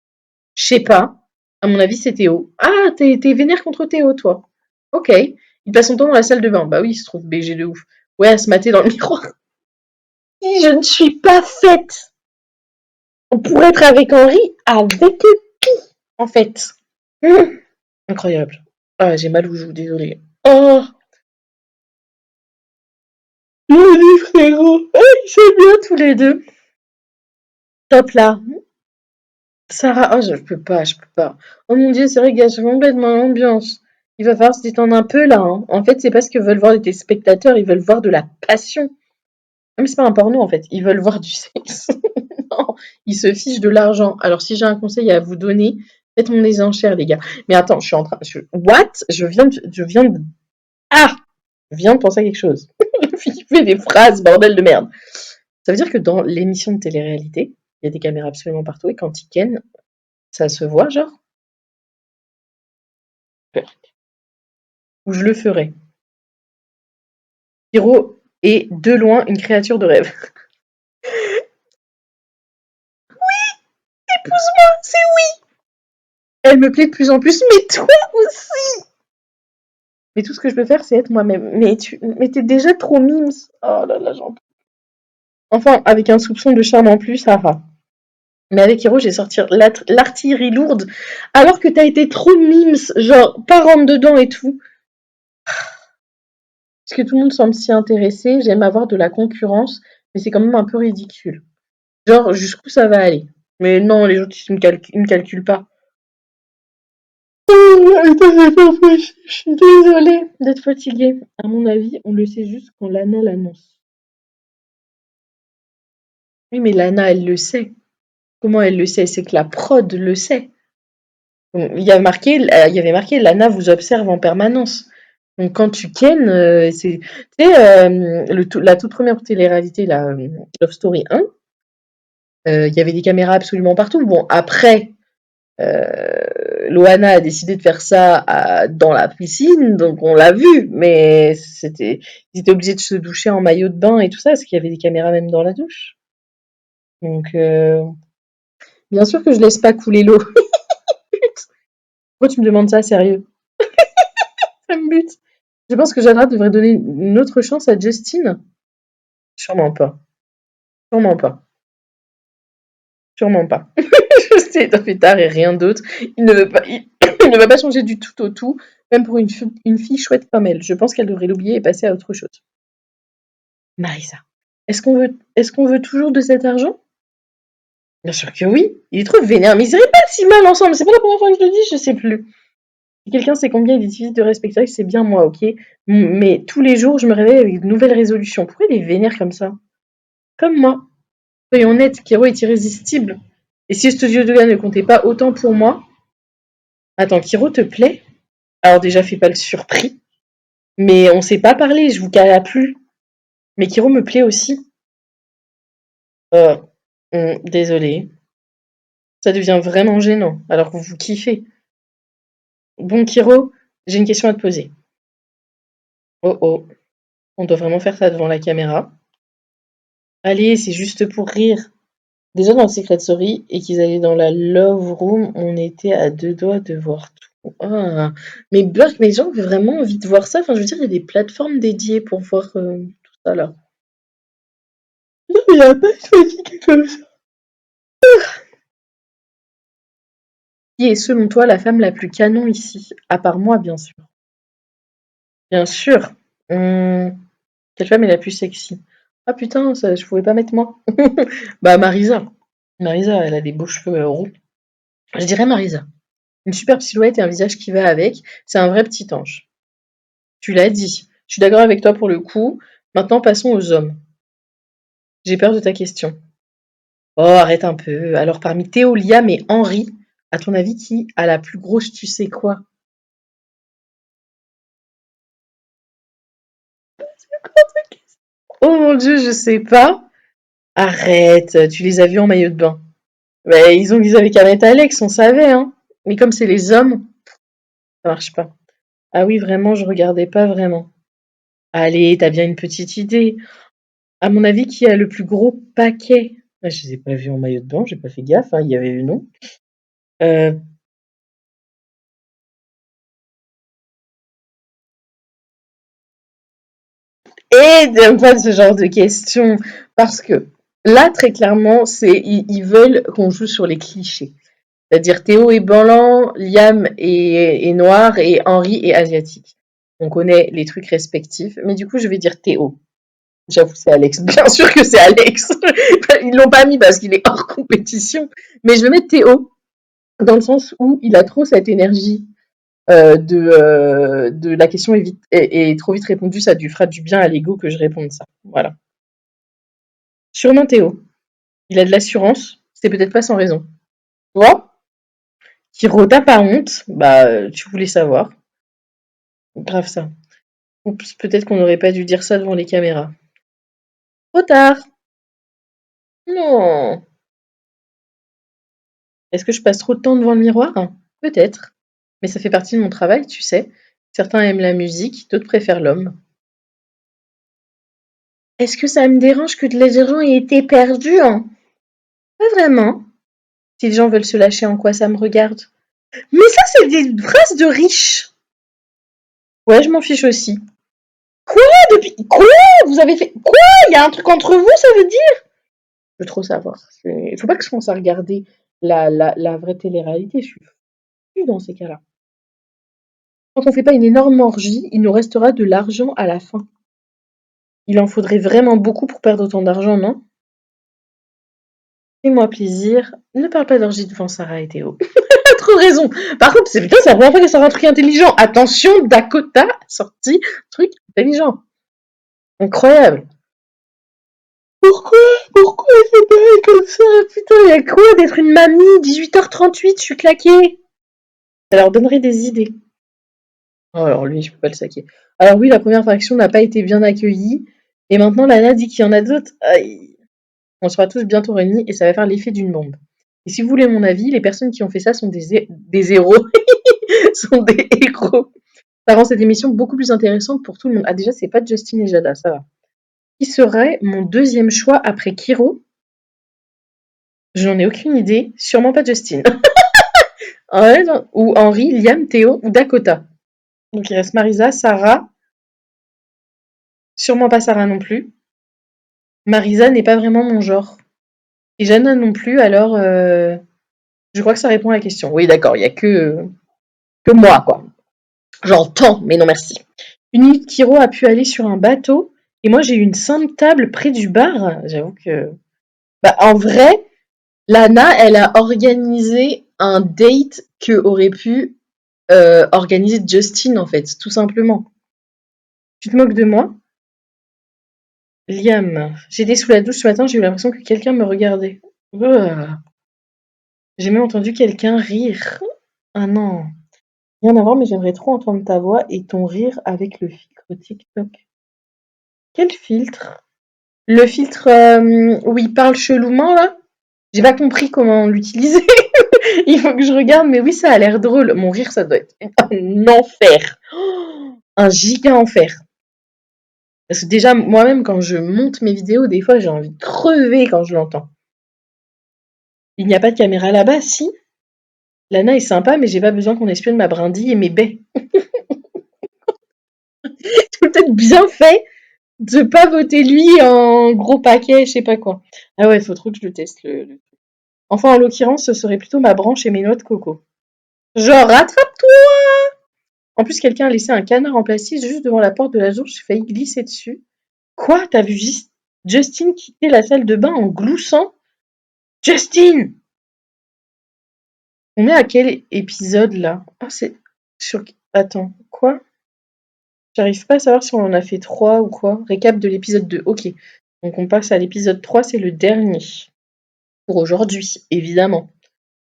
Je sais pas. À mon avis, c'est Théo. Ah, t'es vénère contre Théo, toi. Ok. Il passe son temps dans la salle de bain. Bah oui, il se trouve BG de ouf. Ouais, à se mater dans le miroir. Si je ne suis pas faite pour être avec Henri, avec qui, en fait. Incroyable. Ah, j'ai mal aux joues, désolée. Oh, les frérots. Ah, ils sont bien tous les deux. Top là. Sarah, oh, je peux pas, je peux pas. Oh mon dieu, c'est vrai, gâche complètement l'ambiance. Il va falloir se détendre un peu là, hein. En fait, c'est pas ce que veulent voir les téléspectateurs, ils veulent voir de la passion. Ah, mais c'est pas un porno en fait, ils veulent voir du sexe. Non, ils se fichent de l'argent. Alors si j'ai un conseil à vous donner, faites mon les enchères, les gars. Mais attends, je suis en train. What? Ah! Je viens de penser à quelque chose. La fille fait des phrases, bordel de merde. Ça veut dire que dans l'émission de télé-réalité, il y a des caméras absolument partout et quand ils ken, ça se voit, genre? Ou je le ferai. Hiro est de loin une créature de rêve. Épouse-moi, c'est oui. Elle me plaît de plus en plus, mais toi aussi. Mais tout ce que je peux faire, c'est être moi-même. Mais t'es déjà trop mimes. Oh là là, j'en peux. Enfin, avec un soupçon de charme en plus, ah ah. Mais avec Hiro, j'ai sorti l'artillerie lourde, alors que t'as été trop mimes, genre pas rentre dedans et tout. Parce que tout le monde semble s'y intéresser, j'aime avoir de la concurrence, mais c'est quand même un peu ridicule. Genre, jusqu'où ça va aller? Mais non, les autres, ils me calculent pas. Oh, je suis désolée d'être fatiguée. À mon avis, on le sait juste quand Lana l'annonce. Oui, mais Lana, elle le sait. Comment elle le sait? C'est que la prod le sait. Donc, il y avait marqué Lana vous observe en permanence. Donc quand tu ken, c'est, tu sais, la toute première télé-réalité, la Love Story 1, il y avait des caméras absolument partout. Bon, après, Loana a décidé de faire ça dans la piscine, donc on l'a vu, mais ils étaient obligés de se doucher en maillot de bain et tout ça, parce qu'il y avait des caméras même dans la douche. Donc, bien sûr que je laisse pas couler l'eau. Pourquoi tu me demandes ça, sérieux? Ça me bute. Je pense que Jadra devrait donner une autre chance à Justine. Sûrement pas. Sûrement pas. Sûrement pas. C'est un fêtard et rien d'autre. Il ne veut pas, il ne va pas changer du tout au tout, même pour une fille chouette comme elle. Je pense qu'elle devrait l'oublier et passer à autre chose. Marisa, est-ce qu'on veut toujours de cet argent? Bien sûr que oui. Il est trop vénère, mais ils iraient pas si mal ensemble. C'est pas la première fois que je le dis, je sais plus. Si quelqu'un sait combien il est difficile de respecter, c'est bien moi, OK? Mais tous les jours, je me réveille avec de nouvelles résolutions. Pourquoi il est vénère comme ça? Comme moi. Soyons honnêtes, Kiro est irrésistible. Et si Studio Doga ne comptait pas autant pour moi... Attends, Kiro te plaît? Alors déjà, fais pas le surpris. Mais on sait pas parler, je vous cala plus. Mais Kiro me plaît aussi. Euh, désolée. Ça devient vraiment gênant, alors que vous kiffez. Bon, Kiro, j'ai une question à te poser. Oh oh, on doit vraiment faire ça devant la caméra. Allez, c'est juste pour rire. Déjà dans le Secret Story et qu'ils allaient dans la Love Room, on était à deux doigts de voir tout. Ah, mais Burk, mais les gens ont vraiment envie de voir ça. Enfin, je veux dire, il y a des plateformes dédiées pour voir tout ça là. Non, mais il n'y a pas choisi quelque chose. Qui est selon toi la femme la plus canon ici? À part moi, bien sûr. Bien sûr. Hum, quelle femme est la plus sexy? Ah putain, ça, je pouvais pas mettre moi. Bah Marisa. Marisa, elle a des beaux cheveux roux. Je dirais Marisa. Une superbe silhouette et un visage qui va avec. C'est un vrai petit ange. Tu l'as dit. Je suis d'accord avec toi pour le coup. Maintenant, passons aux hommes. J'ai peur de ta question. Oh, arrête un peu. Alors, parmi Théo, Liam et Henri, à ton avis, qui a la plus grosse tu sais quoi? Oh mon dieu, je sais pas. Arrête, tu les as vus en maillot de bain. Ouais, ils avaient qu'à mettre Alex, on savait, hein. Mais comme c'est les hommes, ça marche pas. Ah oui, vraiment, je regardais pas vraiment. Allez, t'as bien une petite idée. À mon avis, qui a le plus gros paquet? Ah, je les ai pas vus en maillot de bain, j'ai pas fait gaffe, hein, il y avait eu non. Euh, et pas de ce genre de questions. Parce que là, très clairement, ils veulent qu'on joue sur les clichés. C'est-à-dire Théo est blanc, Liam est noir et Henri est asiatique. On connaît les trucs respectifs, mais du coup, je vais dire Théo. J'avoue, c'est Alex. Bien sûr que c'est Alex. Ils l'ont pas mis parce qu'il est hors compétition. Mais je vais mettre Théo dans le sens où il a trop cette énergie de la question est trop vite répondue, ça lui fera du bien à l'ego que je réponde ça. Voilà. Sûrement Théo. Il a de l'assurance, c'est peut-être pas sans raison. Tu vois? Kiro, t'as pas honte? Bah, tu voulais savoir. Grave ça. Oups, peut-être qu'on n'aurait pas dû dire ça devant les caméras. Trop tard. Non. Est-ce que je passe trop de temps devant le miroir? Peut-être. Mais ça fait partie de mon travail, tu sais. Certains aiment la musique, d'autres préfèrent l'homme. Est-ce que ça me dérange que de l'argent ait été perdu, hein? Pas vraiment. Si les gens veulent se lâcher en quoi ça me regarde. Mais ça, c'est des phrases de riches. Ouais, je m'en fiche aussi. Quoi depuis quoi vous avez fait quoi? Il y a un truc entre vous, ça veut dire? Je veux trop savoir. Il faut pas que je commence à regarder la vraie télé-réalité. Je suis fou dans ces cas-là. Quand on fait pas une énorme orgie, il nous restera de l'argent à la fin. Il en faudrait vraiment beaucoup pour perdre autant d'argent, non? Fais-moi plaisir. Ne parle pas d'orgie devant Sarah et Théo. T'as trop raison. Par contre, c'est la première fois qu'elle sort un truc intelligent. Attention, Dakota a sorti un truc intelligent. Incroyable. Pourquoi? Pourquoi elle fait pareil comme ça? Putain, il y a quoi d'être une mamie? 18h38, je suis claquée. Ça leur donnerait des idées. Oh, alors lui, je peux pas le saquer. Alors oui, la première fraction n'a pas été bien accueillie. Et maintenant, Lana dit qu'il y en a d'autres. Aïe. On sera tous bientôt réunis et ça va faire l'effet d'une bombe. Et si vous voulez mon avis, les personnes qui ont fait ça sont des héros. sont des héros. Ça rend cette émission beaucoup plus intéressante pour tout le monde. Ah déjà, c'est pas Justin et Jada, ça va. Qui serait mon deuxième choix après Kiro? Je n'en ai aucune idée. Sûrement pas Justin. Ouais, ou Henri, Liam, Théo ou Dakota. Donc il reste Marisa, Sarah. Sûrement pas Sarah non plus. Marisa n'est pas vraiment mon genre. Et Jana non plus, alors je crois que ça répond à la question. Oui, d'accord, il y a que moi, quoi. J'entends, mais non merci. Une nuit, Kiro a pu aller sur un bateau et moi j'ai eu une simple table près du bar. J'avoue que... Bah, en vrai, Lana, elle a organisé un date que aurait pu organiser Justin, en fait, tout simplement. Tu te moques de moi? Liam, j'étais sous la douche ce matin, j'ai eu l'impression que quelqu'un me regardait. J'ai même entendu quelqu'un rire. Ah non, rien à voir, mais j'aimerais trop entendre ta voix et ton rire avec le filtre TikTok. Quel filtre? Le filtre où il parle chelouement, là? J'ai pas compris comment l'utiliser. Il faut que je regarde, mais oui, ça a l'air drôle. Mon rire, ça doit être un enfer. Un giga enfer. Parce que déjà, moi-même, quand je monte mes vidéos, des fois, j'ai envie de crever quand je l'entends. Il n'y a pas de caméra là-bas, si. Lana est sympa, mais j'ai pas besoin qu'on espionne ma brindille et mes baies. C'est peut-être bien fait de pas voter lui en gros paquet, je sais pas quoi. Ah ouais, faut trop que je le teste. Enfin, en l'occurrence, ce serait plutôt ma branche et mes noix de coco. Genre, rattrape-toi! En plus, quelqu'un a laissé un canard en plastique juste devant la porte de la douche, j'ai failli glisser dessus. Quoi? T'as vu Justin quitter la salle de bain en gloussant? Justin! On est à quel épisode là? Ah, c'est sur. Attends, quoi? J'arrive pas à savoir si on en a fait 3 ou quoi. Récap de l'épisode 2. Ok. Donc on passe à l'épisode 3, c'est le dernier. Pour aujourd'hui, évidemment.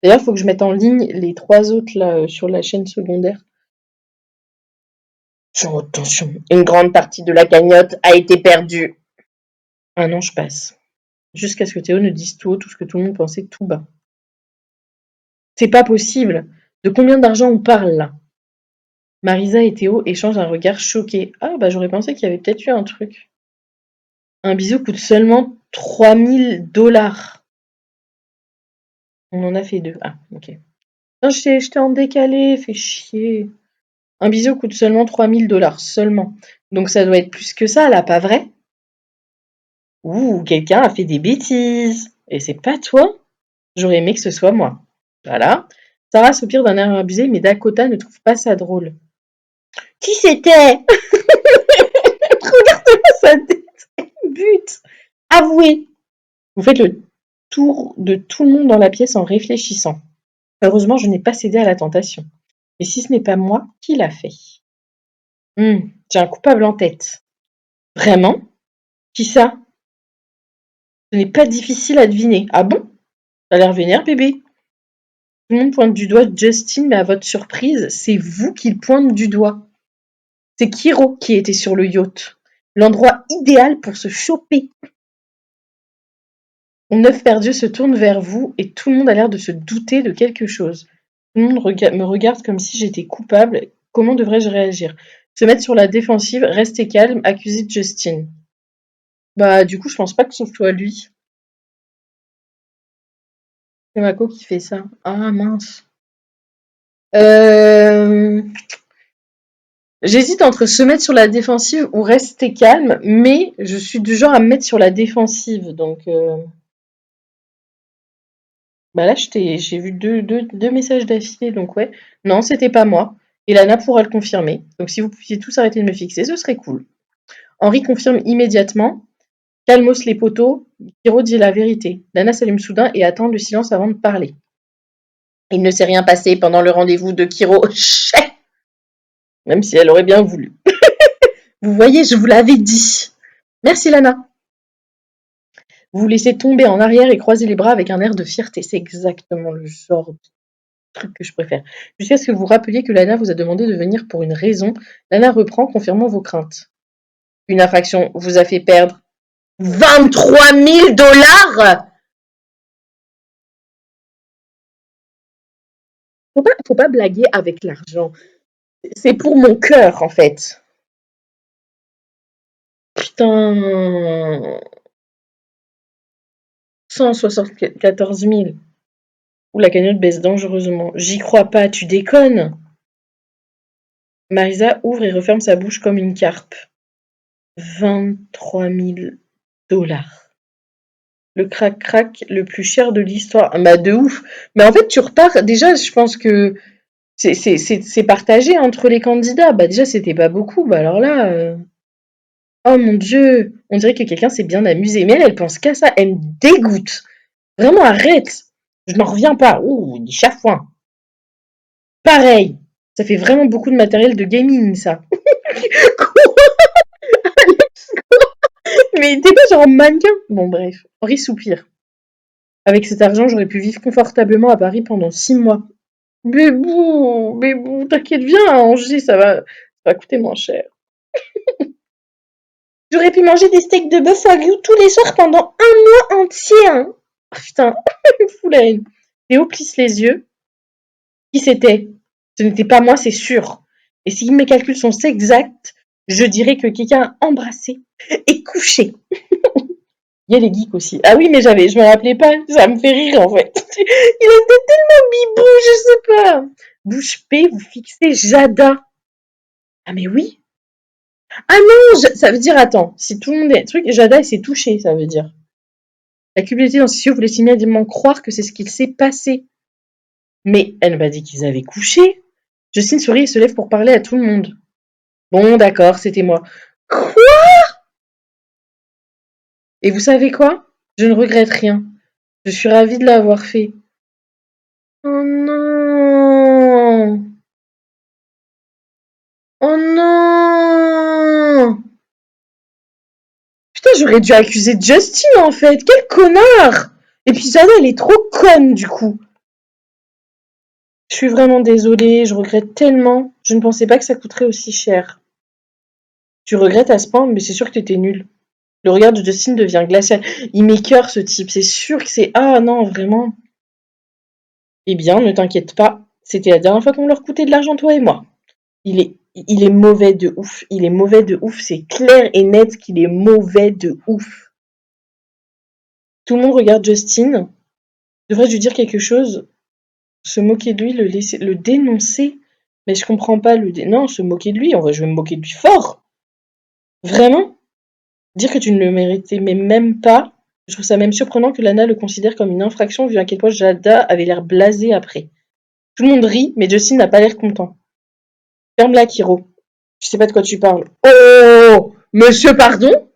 D'ailleurs, il faut que je mette en ligne les 3 autres là sur la chaîne secondaire. Attention, une grande partie de la cagnotte a été perdue. Ah non, je passe. Jusqu'à ce que Théo ne dise tout haut tout ce que tout le monde pensait tout bas. C'est pas possible. De combien d'argent on parle là? Marisa et Théo échangent un regard choqué. Ah bah j'aurais pensé qu'il y avait peut-être eu un truc. Un bisou coûte seulement 3000 $. On en a fait 2. Ah, ok. Non, j'étais en décalé, fais chier. Un bisou coûte seulement 3000 $. Seulement. Donc ça doit être plus que ça, là, pas vrai? Ouh, quelqu'un a fait des bêtises. Et c'est pas toi? J'aurais aimé que ce soit moi. Voilà. Sarah soupire d'un air abusé, mais Dakota ne trouve pas ça drôle. Qui c'était? Regarde-moi sa tête. But. Avouez. Vous faites le tour de tout le monde dans la pièce en réfléchissant. Heureusement, je n'ai pas cédé à la tentation. Et si ce n'est pas moi, qui l'a fait? J'ai un coupable en tête. Vraiment? Qui ça? Ce n'est pas difficile à deviner. Ah bon? T'as l'air vénère, bébé. Tout le monde pointe du doigt Justin, mais à votre surprise, c'est vous qu'il pointe du doigt. C'est Kiro qui était sur le yacht. L'endroit idéal pour se choper. Mon œuf perdu se tourne vers vous et tout le monde a l'air de se douter de quelque chose. Tout le monde me regarde comme si j'étais coupable. Comment devrais-je réagir? Se mettre sur la défensive, rester calme, accuser Justin. Bah, du coup, je pense pas que ce soit lui. C'est Mako qui fait ça. Ah mince. Euh... J'hésite entre se mettre sur la défensive ou rester calme, mais je suis du genre à me mettre sur la défensive. Donc, bah là, j'ai vu deux messages d'affilée, donc ouais. Non, c'était pas moi. Et Lana pourra le confirmer. Donc, si vous pouviez tous arrêter de me fixer, ce serait cool. Henri confirme immédiatement. Calmos les poteaux. Kiro dit la vérité. Lana s'allume soudain et attend le silence avant de parler. Il ne s'est rien passé pendant le rendez-vous de Kiro. Même si elle aurait bien voulu. Vous voyez, je vous l'avais dit. Merci Lana. Vous vous laissez tomber en arrière et croisez les bras avec un air de fierté. C'est exactement le genre de truc que je préfère. Jusqu'à ce que vous vous rappeliez que Lana vous a demandé de venir pour une raison. Lana reprend, confirmant vos craintes. Une infraction vous a fait perdre 23 000 $. Faut pas blaguer avec l'argent. C'est pour mon cœur, en fait. Putain. 174 000. Ou la cagnotte baisse dangereusement. J'y crois pas, tu déconnes. Marisa ouvre et referme sa bouche comme une carpe. 23 000 $. Le crac-crac le plus cher de l'histoire. Ah bah de ouf. Mais en fait, tu repars. Déjà, je pense que c'est partagé entre les candidats. Bah déjà, c'était pas beaucoup. Bah alors là. Oh mon Dieu. On dirait que quelqu'un s'est bien amusé. Mais elle pense qu'à ça. Elle me dégoûte. Vraiment, arrête. Je n'en reviens pas. Ouh, il chafouin. Pareil. Ça fait vraiment beaucoup de matériel de gaming, ça. Mais t'es pas genre mannequin? Bon, bref. Henri soupire. Avec cet argent, j'aurais pu vivre confortablement à Paris pendant 6 mois. Mais bon, t'inquiète, viens à Angers, ça va coûter moins cher. J'aurais pu manger des steaks de bœuf wagyu tous les soirs pendant un mois entier, hein. Oh, putain, il me fout la haine. Théo plisse les yeux. Qui c'était? Ce n'était pas moi, c'est sûr. Et si mes calculs sont exacts, je dirais que quelqu'un a embrassé et couché. Il y a les geeks aussi. Ah oui, mais je me rappelais pas, ça me fait rire en fait. Il était tellement bibou, je sais pas. Bouche P, vous fixez Jada. Ah mais oui. Ah non, ça veut dire, attends, si tout le monde est truc, Jada elle s'est touchée, ça veut dire. La culpabilité dans ses yeux voulait immédiatement croire que c'est ce qu'il s'est passé. Mais elle m'a dit qu'ils avaient couché. Justine sourit et se lève pour parler à tout le monde. Bon, d'accord, c'était moi. Quoi? Et vous savez quoi? Je ne regrette rien. Je suis ravie de l'avoir fait. Oh non! Oh non! Putain, j'aurais dû accuser Justin en fait. Quel connard! Et puis Jada, elle est trop conne du coup. Je suis vraiment désolée, je regrette tellement. Je ne pensais pas que ça coûterait aussi cher. Tu regrettes à ce point, mais c'est sûr que t'étais nul. Le regard de Justin devient glacial. Il m'écoeure ce type, c'est sûr que c'est. Ah non, vraiment. Eh bien, ne t'inquiète pas, c'était la dernière fois qu'on leur coûtait de l'argent, toi et moi. Il est mauvais de ouf. Il est mauvais de ouf. C'est clair et net qu'il est mauvais de ouf. Tout le monde regarde Justin. Devrais-je lui dire quelque chose? Se moquer de lui, le dénoncer? Mais je comprends pas non, se moquer de lui. Je vais me moquer de lui fort. Vraiment? Dire que tu ne le méritais mais même pas. Je trouve ça même surprenant que Lana le considère comme une infraction vu à quel point Jada avait l'air blasé après. Tout le monde rit, mais Justin n'a pas l'air content. Ferme-la, Kiro. Je sais pas de quoi tu parles. Oh! Monsieur, pardon?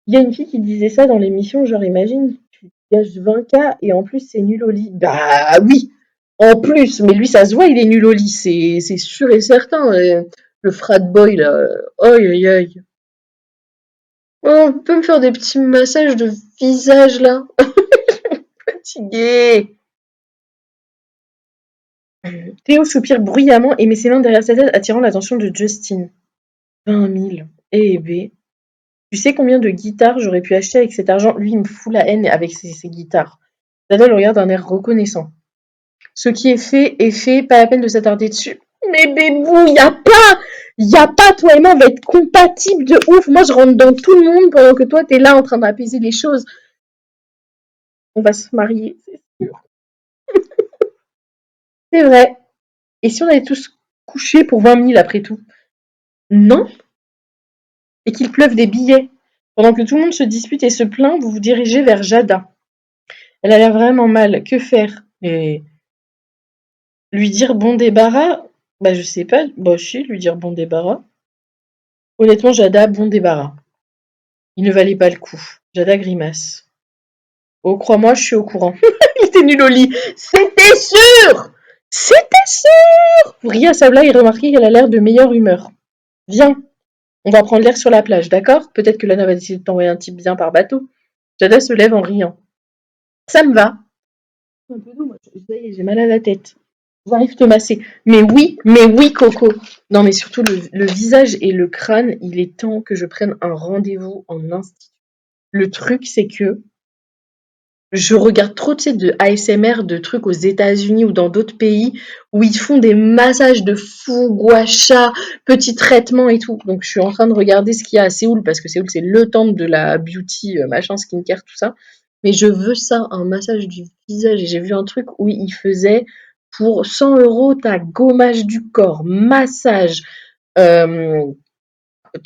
Il y a une fille qui disait ça dans l'émission, genre imagine, tu gages 20K et en plus c'est nul au lit. Bah oui, en plus, mais lui ça se voit, il est nul au lit, c'est sûr et certain. Le frat boy là, aïe aïe aïe. Oh, on peut me faire des petits massages de visage là, fatigué. Théo soupire bruyamment et met ses mains derrière sa tête, attirant l'attention de Justin. 20 000. Eh ben, tu sais combien de guitares j'aurais pu acheter avec cet argent? Lui, il me fout la haine avec ses guitares. Dada le regarde d'un air reconnaissant. Ce qui est fait, pas la peine de s'attarder dessus. Mais bébou, y a pas, toi et moi, on va être compatibles de ouf. Moi, je rentre dans tout le monde pendant que toi, t'es là en train d'apaiser les choses. On va se marier, c'est sûr. C'est vrai. Et si on allait tous coucher pour 20 000 après tout? Non. Et qu'il pleuve des billets. Pendant que tout le monde se dispute et se plaint, vous vous dirigez vers Jada. Elle a l'air vraiment mal. Que faire? Et lui dire bon débarras? Bah, je sais pas. Bah, si, lui dire bon débarras. Honnêtement, Jada, bon débarras. Il ne valait pas le coup. Jada grimace. Oh, crois-moi, je suis au courant. Il était nul au lit. C'était sûr! C'était sûr! Vous riez à sa blague et remarquez qu'elle a l'air de meilleure humeur. Viens, on va prendre l'air sur la plage, d'accord? Peut-être que Lana va décider de t'envoyer un type bien par bateau. Jada se lève en riant. Ça me va. Un peu d'eau, moi. J'ai mal à la tête. J'arrive te masser. Mais oui, Coco. Non, mais surtout le visage et le crâne, il est temps que je prenne un rendez-vous en institut. Le truc, c'est que je regarde trop, tu sais, de ASMR, de trucs aux États-Unis ou dans d'autres pays où ils font des massages de fou, gua sha, petits traitements et tout. Donc, je suis en train de regarder ce qu'il y a à Séoul parce que Séoul, c'est le temple de la beauty, machin, skincare, tout ça. Mais je veux ça, un massage du visage. Et j'ai vu un truc où il faisait pour 100 € t'as gommage du corps, massage, euh,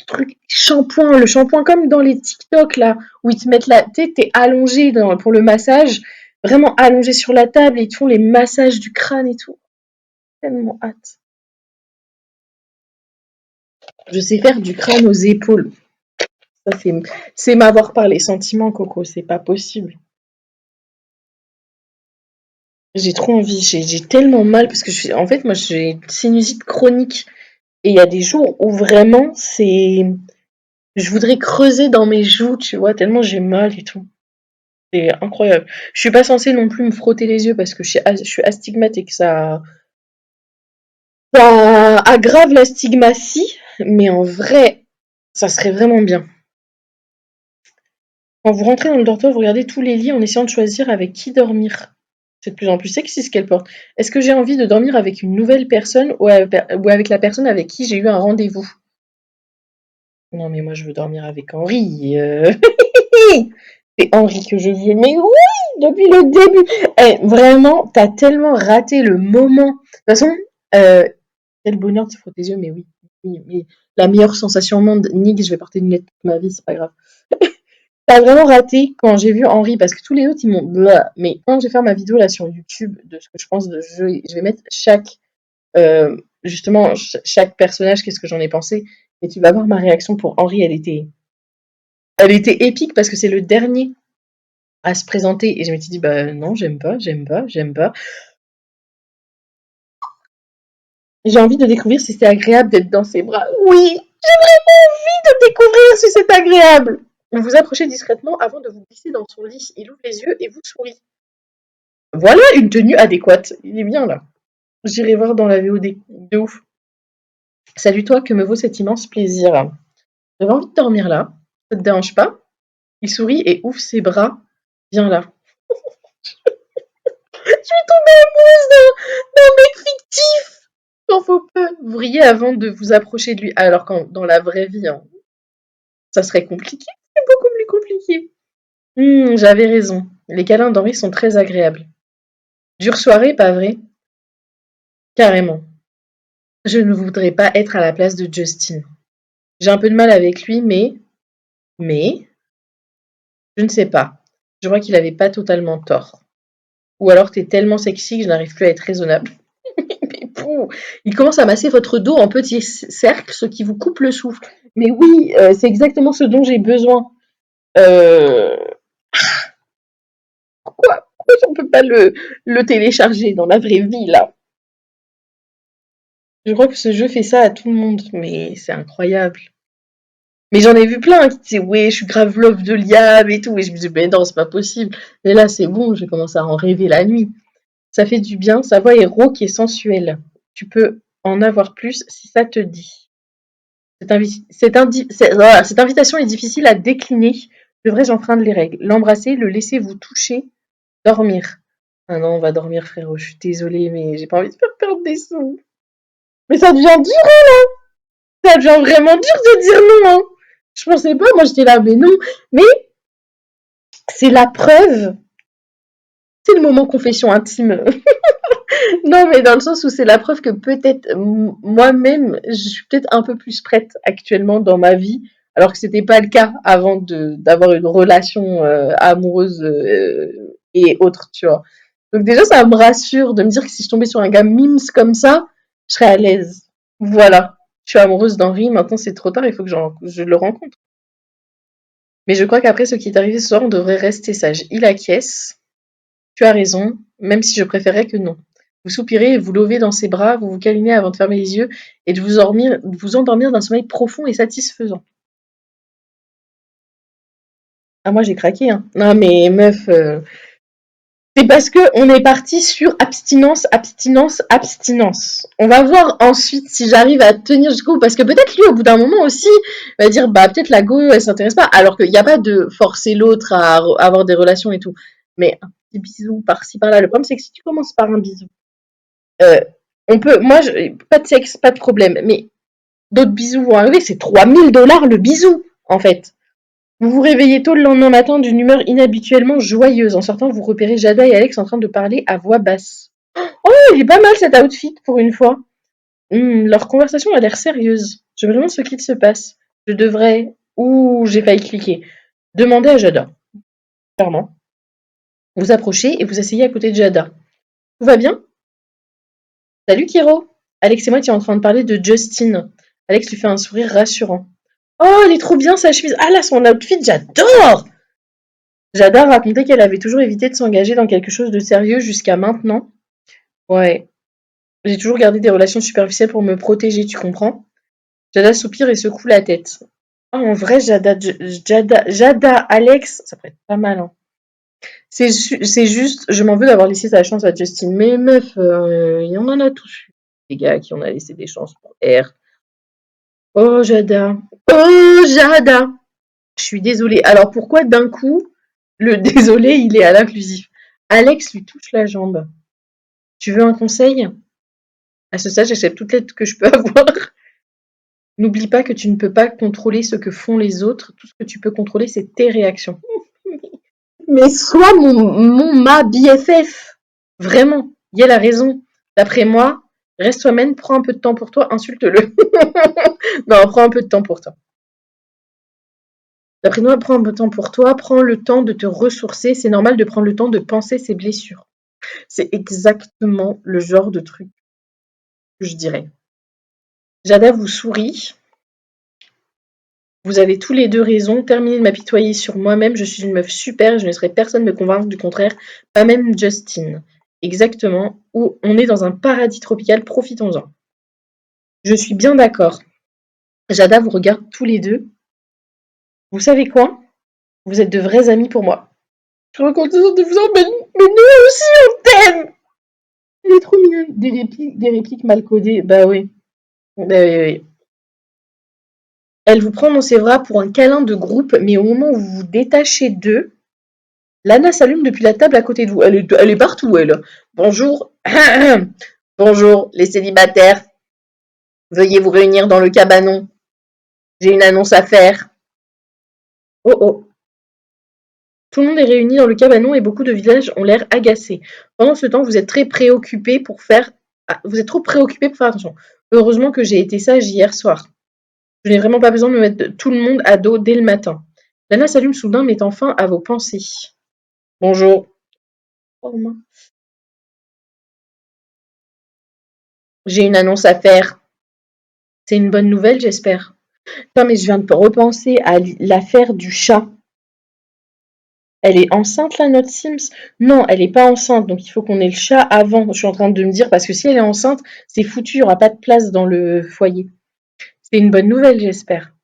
truc shampoing, le shampoing comme dans les TikTok là, où ils te mettent la tête, t'es allongé pour le massage, vraiment allongé sur la table et ils te font les massages du crâne et tout. Tellement hâte. Je sais faire du crâne aux épaules. Ça c'est m'avoir par les sentiments, Coco, c'est pas possible. J'ai trop envie, j'ai tellement mal parce que en fait, moi, j'ai une sinusite chronique et il y a des jours où vraiment, je voudrais creuser dans mes joues, tu vois, tellement j'ai mal et tout. C'est incroyable. Je suis pas censée non plus me frotter les yeux parce que je suis astigmate et que ça aggrave la stigmatie, mais en vrai, ça serait vraiment bien. Quand vous rentrez dans le dortoir, vous regardez tous les lits en essayant de choisir avec qui dormir. C'est de plus en plus sexy ce qu'elle porte. Est-ce que j'ai envie de dormir avec une nouvelle personne ou avec la personne avec qui j'ai eu un rendez-vous? Non, mais moi je veux dormir avec Henri. C'est Henri que je veux. Mais oui, depuis le début. Eh, vraiment, t'as tellement raté le moment. De toute façon, euh, quel bonheur de se frotter les yeux, mais oui. Oui, mais la meilleure sensation au monde, Nick, je vais porter une lettre toute ma vie, c'est pas grave. T'as vraiment raté quand j'ai vu Henri, parce que tous les autres, ils m'ont... Blah. Mais quand je vais faire ma vidéo là sur YouTube de ce que je pense de jeu, je vais mettre justement, chaque personnage, qu'est-ce que j'en ai pensé, et tu vas voir ma réaction pour Henri, elle était épique parce que c'est le dernier à se présenter, et je m'étais dit, bah non, j'aime pas, j'aime pas, j'aime pas. J'ai envie de découvrir si c'est agréable d'être dans ses bras. Oui, j'ai vraiment envie de découvrir si c'est agréable. Vous vous approchez discrètement avant de vous glisser dans son lit. Il ouvre les yeux et vous sourit. Voilà une tenue adéquate. Il est bien là. J'irai voir dans la VOD. De ouf. Salut toi, que me vaut cet immense plaisir. J'avais envie de dormir là. Ça te dérange pas? Il sourit et ouvre ses bras. Viens là. Je suis tombée amoureuse d'un mec fictif. Quand faut peu. Vous riez avant de vous approcher de lui. Alors que dans la vraie vie, hein, ça serait compliqué. C'est beaucoup plus compliqué. J'avais raison. Les câlins d'Henri sont très agréables. Dure soirée, pas vrai? Carrément. Je ne voudrais pas être à la place de Justin. J'ai un peu de mal avec lui, mais, je ne sais pas. Je crois qu'il avait pas totalement tort. Ou alors t'es tellement sexy que je n'arrive plus à être raisonnable. Mais pou, il commence à masser votre dos en petits cercles, ce qui vous coupe le souffle. Mais oui, c'est exactement ce dont j'ai besoin. Euh, pourquoi on peut pas le télécharger dans la vraie vie, là? Je crois que ce jeu fait ça à tout le monde, mais c'est incroyable. Mais j'en ai vu plein qui disaient ouais, je suis grave love de Liam et tout. Et je me disais, mais non, c'est pas possible. Mais là, c'est bon, j'ai commencé à en rêver la nuit. Ça fait du bien, sa voix est rauque et sensuelle. Tu peux en avoir plus si ça te dit. Cette invitation est difficile à décliner. Devrais-je enfreindre les règles? L'embrasser, le laisser vous toucher, dormir. Ah non, on va dormir, frérot. Je suis désolée, mais j'ai pas envie de faire perdre des sous. Mais ça devient dur, ça devient vraiment dur de dire non, hein. Je pensais pas, moi j'étais là, mais non. Mais c'est la preuve. C'est le moment confession intime. Non, mais dans le sens où c'est la preuve que peut-être moi-même, je suis peut-être un peu plus prête actuellement dans ma vie, alors que c'était pas le cas avant d'avoir une relation amoureuse et autre, tu vois. Donc déjà, ça me rassure de me dire que si je tombais sur un gars mimes comme ça, je serais à l'aise. Voilà. Je suis amoureuse d'Henri, maintenant c'est trop tard, il faut que je le rencontre. Mais je crois qu'après ce qui est arrivé ce soir, on devrait rester sage. Il acquiesce. Tu as raison, même si je préférais que non. Vous soupirez et vous levez dans ses bras, vous vous câlinez avant de fermer les yeux et de vous endormir d'un sommeil profond et satisfaisant. Ah, moi j'ai craqué, hein. Non, mais meuf, c'est parce que on est parti sur abstinence, abstinence, abstinence. On va voir ensuite si j'arrive à tenir jusqu'au bout, parce que peut-être lui, au bout d'un moment aussi, va dire, bah peut-être la go, elle s'intéresse pas, alors qu'il n'y a pas de forcer l'autre à avoir des relations et tout. Mais un petit bisou par-ci par-là. Le problème, c'est que si tu commences par un bisou, euh, pas de sexe, pas de problème, mais d'autres bisous vont arriver, c'est 3000 $ le bisou, en fait. Vous vous réveillez tôt le lendemain matin d'une humeur inhabituellement joyeuse. En sortant, vous repérez Jada et Alex en train de parler à voix basse. Oh, il est pas mal cet outfit pour une fois. Leur conversation a l'air sérieuse. Je me demande ce qu'il se passe. Je devrais, ou j'ai failli cliquer, demander à Jada. Clairement. Vous approchez et vous asseyez à côté de Jada. Tout va bien? Salut Kiro. Alex et moi étions en train de parler de Justin. Alex lui fait un sourire rassurant. Oh, elle est trop bien sa chemise. Ah là, son outfit, j'adore! Jada racontait qu'elle avait toujours évité de s'engager dans quelque chose de sérieux jusqu'à maintenant. Ouais. J'ai toujours gardé des relations superficielles pour me protéger, tu comprends? Jada soupire et secoue la tête. Ah, en vrai, Jada, Alex, ça pourrait être pas mal, hein. C'est juste, je m'en veux d'avoir laissé sa chance à Justin. Mais meuf, il en a tous eu, les gars, qui on a laissé des chances pour R. Oh, Jada. Oh, Jada. Je suis désolée. Alors pourquoi d'un coup, le désolé, il est à l'inclusif? Alex lui touche la jambe. Tu veux un conseil? À ce stade, j'accepte toute l'aide que je peux avoir. N'oublie pas que tu ne peux pas contrôler ce que font les autres. Tout ce que tu peux contrôler, c'est tes réactions. Mais sois ma BFF. Vraiment. Il a raison. D'après moi, reste toi-même, prends un peu de temps pour toi, insulte-le. Non, prends un peu de temps pour toi. D'après moi, prends un peu de temps pour toi, prends le temps de te ressourcer. C'est normal de prendre le temps de penser ses blessures. C'est exactement le genre de truc que je dirais. Jada vous sourit. Vous avez tous les deux raison. Terminez de m'apitoyer sur moi-même. Je suis une meuf super et je ne laisserai personne me convaincre du contraire. Pas même Justin. Exactement. Où on est dans un paradis tropical. Profitons-en. Je suis bien d'accord. Jada vous regarde tous les deux. Vous savez quoi? Vous êtes de vrais amis pour moi. Je suis contente de vous en, mais nous aussi on t'aime! Elle est trop mignonne. Des répliques mal codées. Bah oui. Bah oui, oui. Elle vous prend dans ses bras pour un câlin de groupe, mais au moment où vous vous détachez d'eux, Lana s'allume depuis la table à côté de vous. Elle est partout, elle. Bonjour. Bonjour, les célibataires. Veuillez vous réunir dans le cabanon. J'ai une annonce à faire. Oh oh. Tout le monde est réuni dans le cabanon et beaucoup de visages ont l'air agacés. Pendant ce temps, vous êtes très préoccupés pour faire. Ah, vous êtes trop préoccupés pour faire attention. Heureusement que j'ai été sage hier soir. Je n'ai vraiment pas besoin de me mettre tout le monde à dos dès le matin. Lana s'allume soudain, mettant fin à vos pensées. Bonjour. Oh, j'ai une annonce à faire. C'est une bonne nouvelle, j'espère. Non, mais je viens de repenser à l'affaire du chat. Elle est enceinte, là, notre Sims? Non, elle est pas enceinte, donc il faut qu'on ait le chat avant. Je suis en train de me dire, parce que si elle est enceinte, c'est foutu, il n'y aura pas de place dans le foyer. C'est une bonne nouvelle, j'espère.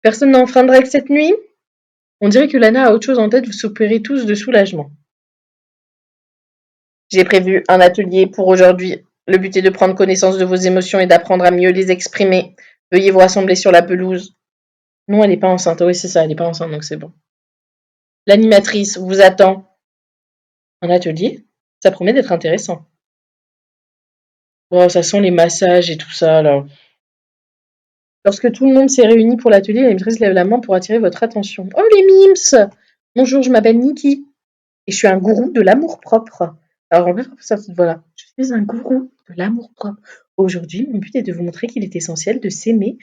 Personne n'enfreindra que cette nuit? On dirait que Lana a autre chose en tête, vous soupirez tous de soulagement. J'ai prévu un atelier pour aujourd'hui. Le but est de prendre connaissance de vos émotions et d'apprendre à mieux les exprimer. Veuillez vous rassembler sur la pelouse. Non, elle n'est pas enceinte. Oui, c'est ça, elle n'est pas enceinte, donc c'est bon. L'animatrice vous attend. Un atelier? Ça promet d'être intéressant. Oh, ça sent les massages et tout ça, là. Lorsque tout le monde s'est réuni pour l'atelier, l'animatrice lève la main pour attirer votre attention. Oh, les mims! Bonjour, je m'appelle Nikki et je suis un gourou de l'amour-propre. Alors, en fait, ça, voilà. Je suis un gourou de l'amour-propre. Aujourd'hui, mon but est de vous montrer qu'il est essentiel de s'aimer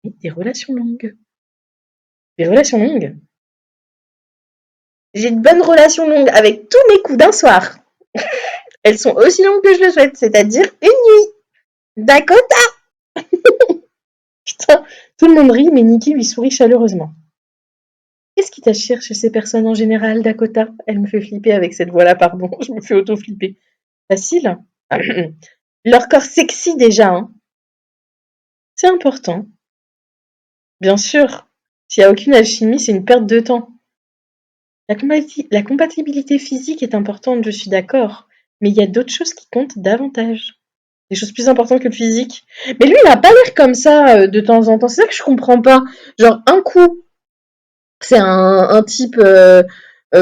et des relations longues. Des relations longues? J'ai de bonnes relations longues avec tous mes coups d'un soir. Elles sont aussi longues que je le souhaite, c'est-à-dire une nuit. Dakota! Putain, tout le monde rit, mais Nikki lui sourit chaleureusement. Qu'est-ce qui t'attire chez ces personnes en général, Dakota? Elle me fait flipper avec cette voix-là, pardon. Je me fais auto-flipper. Facile? Leur corps sexy déjà, hein. C'est important. Bien sûr. S'il n'y a aucune alchimie, c'est une perte de temps. La compatibilité physique est importante, je suis d'accord. Mais il y a d'autres choses qui comptent davantage. Des choses plus importantes que le physique. Mais lui, il n'a pas l'air comme ça de temps en temps. C'est ça que je comprends pas. Genre, un coup, c'est un type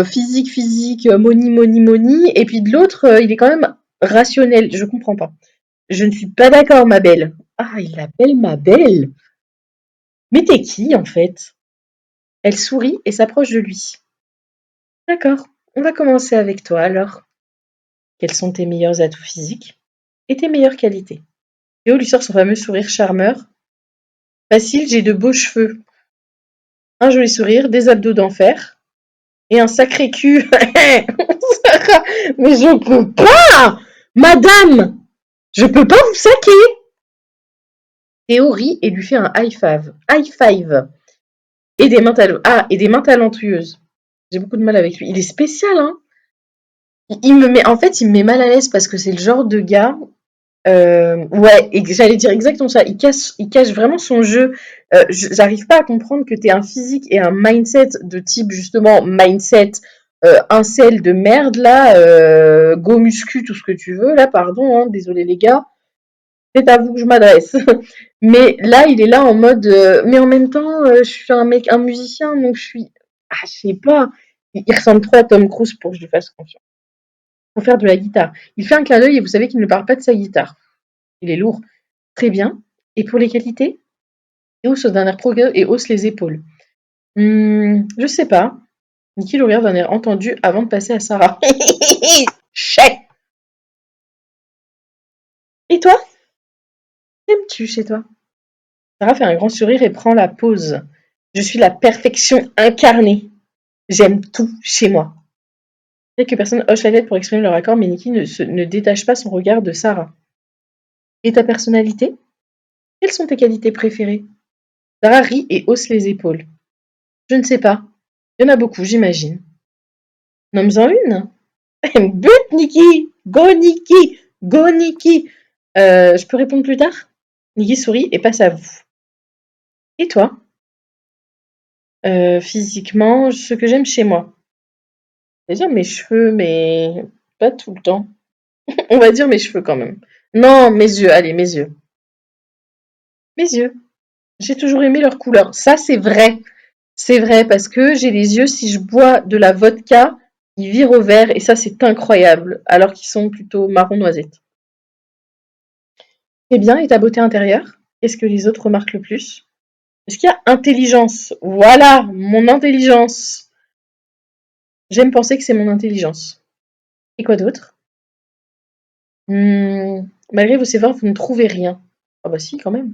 physique, money, et puis de l'autre, il est quand même rationnel. Je comprends pas. Je ne suis pas d'accord, ma belle. Ah, il l'appelle ma belle. Mais t'es qui, en fait? Elle sourit et s'approche de lui. D'accord, on va commencer avec toi alors. Quels sont tes meilleurs atouts physiques et tes meilleures qualités? Théo lui sort son fameux sourire charmeur. Facile, j'ai de beaux cheveux, un joli sourire, des abdos d'enfer et un sacré cul. Mais je peux pas! Madame! Je peux pas vous saquer! Théo rit et lui fait un high five. High five. Et des mains talentueuses. J'ai beaucoup de mal avec lui. Il est spécial, hein. Il me met mal à l'aise parce que c'est le genre de gars. Ouais, et j'allais dire exactement ça. Il cache vraiment son jeu. J'arrive pas à comprendre que t'aies un physique et un mindset de type justement mindset incel de merde là, go muscu, tout ce que tu veux là. Pardon, hein, désolé les gars. C'est à vous que je m'adresse. Mais là, il est là en mode. Mais en même temps, je suis un mec, un musicien, donc je suis. Ah, je sais pas. Il ressemble trop à Tom Cruise pour que je lui fasse confiance. Pour faire de la guitare. Il fait un clin d'œil et vous savez qu'il ne parle pas de sa guitare. Il est lourd. Très bien. Et pour les qualités? Il hausse d'un air progrès et hausse les épaules. Je sais pas. Niki le regarde d'un air entendu avant de passer à Sarah. Chais. Et toi? Qu'aimes-tu chez toi? Sarah fait un grand sourire et prend la pose. Je suis la perfection incarnée. J'aime tout chez moi. Quelques personnes hochent la tête pour exprimer leur accord, mais Niki ne détache pas son regard de Sarah. Et ta personnalité? Quelles sont tes qualités préférées? Sarah rit et hausse les épaules. Je ne sais pas. Il y en a beaucoup, j'imagine. Nomme-en une. But, Niki! Go, Niki! Go, Niki! Je peux répondre plus tard? Niki sourit et passe à vous. Et toi? Physiquement, ce que j'aime chez moi. C'est-à-dire mes cheveux, mais pas tout le temps. On va dire mes cheveux quand même. Non, mes yeux, allez, mes yeux. Mes yeux. J'ai toujours aimé leur couleur. Ça, c'est vrai. C'est vrai, parce que j'ai les yeux, si je bois de la vodka, ils virent au vert, et ça, c'est incroyable, alors qu'ils sont plutôt marron noisette. Eh bien, et ta beauté intérieure? Qu'est-ce que les autres remarquent le plus? Est-ce qu'il y a intelligence? Voilà, mon intelligence. J'aime penser que c'est mon intelligence. Et quoi d'autre? Malgré vos efforts, vous ne trouvez rien. Ah bah si, quand même.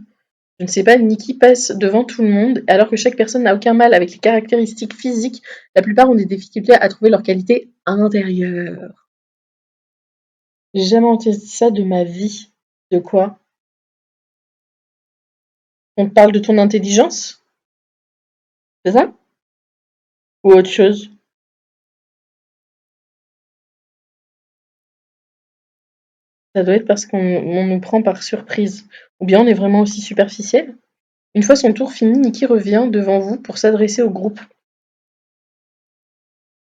Je ne sais pas, Nikki passe devant tout le monde, alors que chaque personne n'a aucun mal avec les caractéristiques physiques. La plupart ont des difficultés à trouver leurs qualités intérieures. J'ai jamais entendu ça de ma vie. De quoi? On te parle de ton intelligence? C'est ça? Ou autre chose? Ça doit être parce qu'on nous prend par surprise. Ou bien on est vraiment aussi superficiel? Une fois son tour fini, Nikki revient devant vous pour s'adresser au groupe.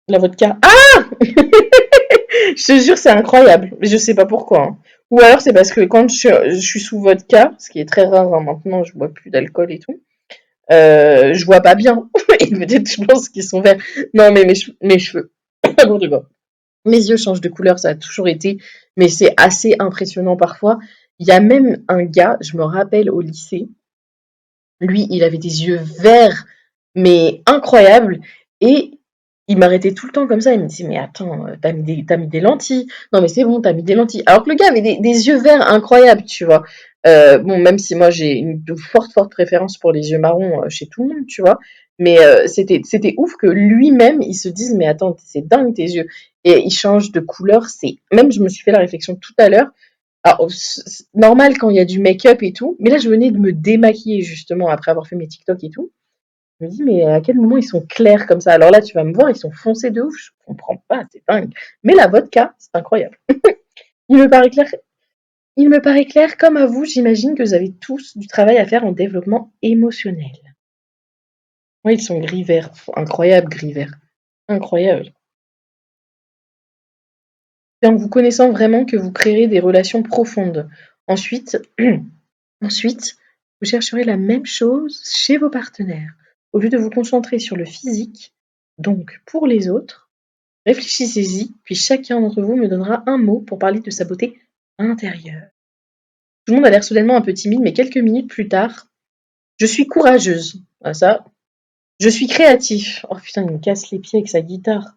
La vodka. Ah! Je te jure, c'est incroyable. Mais je sais pas pourquoi, hein. Ou alors c'est parce que quand je suis sous vodka, ce qui est très rare hein, maintenant, je bois plus d'alcool et tout, je vois pas bien. Et peut-être je pense qu'ils sont verts. Non, mais mes cheveux. N'importe quoi. Mes yeux changent de couleur, ça a toujours été, mais c'est assez impressionnant parfois. Il y a même un gars, je me rappelle au lycée, lui, il avait des yeux verts, mais incroyables. Et il m'arrêtait tout le temps comme ça. Il me disait, mais attends, t'as mis des lentilles. Non, mais c'est bon, t'as mis des lentilles. Alors que le gars avait des yeux verts incroyables, tu vois. Bon, même si moi j'ai une forte, forte préférence pour les yeux marrons chez tout le monde, tu vois. Mais c'était ouf que lui-même, il se dise, mais attends, c'est dingue tes yeux. Et il change de couleur. Même, je me suis fait la réflexion tout à l'heure. Alors, c'est normal quand il y a du make-up et tout, mais là, je venais de me démaquiller justement après avoir fait mes TikTok et tout. Je me dis, mais à quel moment ils sont clairs comme ça? Alors là, tu vas me voir, ils sont foncés de ouf, je comprends pas, c'est dingue. Mais la vodka, c'est incroyable. Il me paraît clair, il me paraît clair, comme à vous, j'imagine que vous avez tous du travail à faire en développement émotionnel. Oui, ils sont gris-vert, incroyable gris-vert, incroyable. C'est en vous connaissant vraiment que vous créerez des relations profondes. Ensuite, Ensuite, vous chercherez la même chose chez vos partenaires. Au lieu de vous concentrer sur le physique, donc pour les autres, réfléchissez-y, puis chacun d'entre vous me donnera un mot pour parler de sa beauté intérieure. Tout le monde a l'air soudainement un peu timide, mais quelques minutes plus tard, je suis courageuse. Ah ça. Je suis créatif. Oh putain, il me casse les pieds avec sa guitare.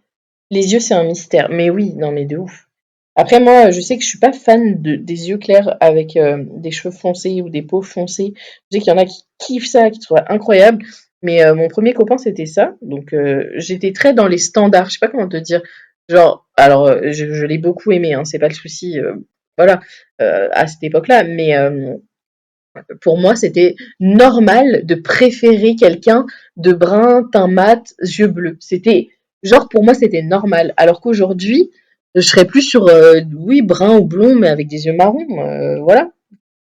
Les yeux, c'est un mystère. Mais oui, non mais de ouf. Après moi, je sais que je suis pas fan des yeux clairs avec des cheveux foncés ou des peaux foncées. Je sais qu'il y en a qui kiffent ça, qui trouvent ça incroyable. Mais mon premier copain, c'était ça. Donc j'étais très dans les standards. Je sais pas comment te dire. Genre, alors je l'ai beaucoup aimé, hein, c'est pas le souci. Voilà, à cette époque-là. Mais pour moi, c'était normal de préférer quelqu'un de brun, teint mat, yeux bleus. C'était Genre, pour moi, c'était normal. Alors qu'aujourd'hui, je serais plus sur, oui, brun ou blond, mais avec des yeux marrons. Voilà.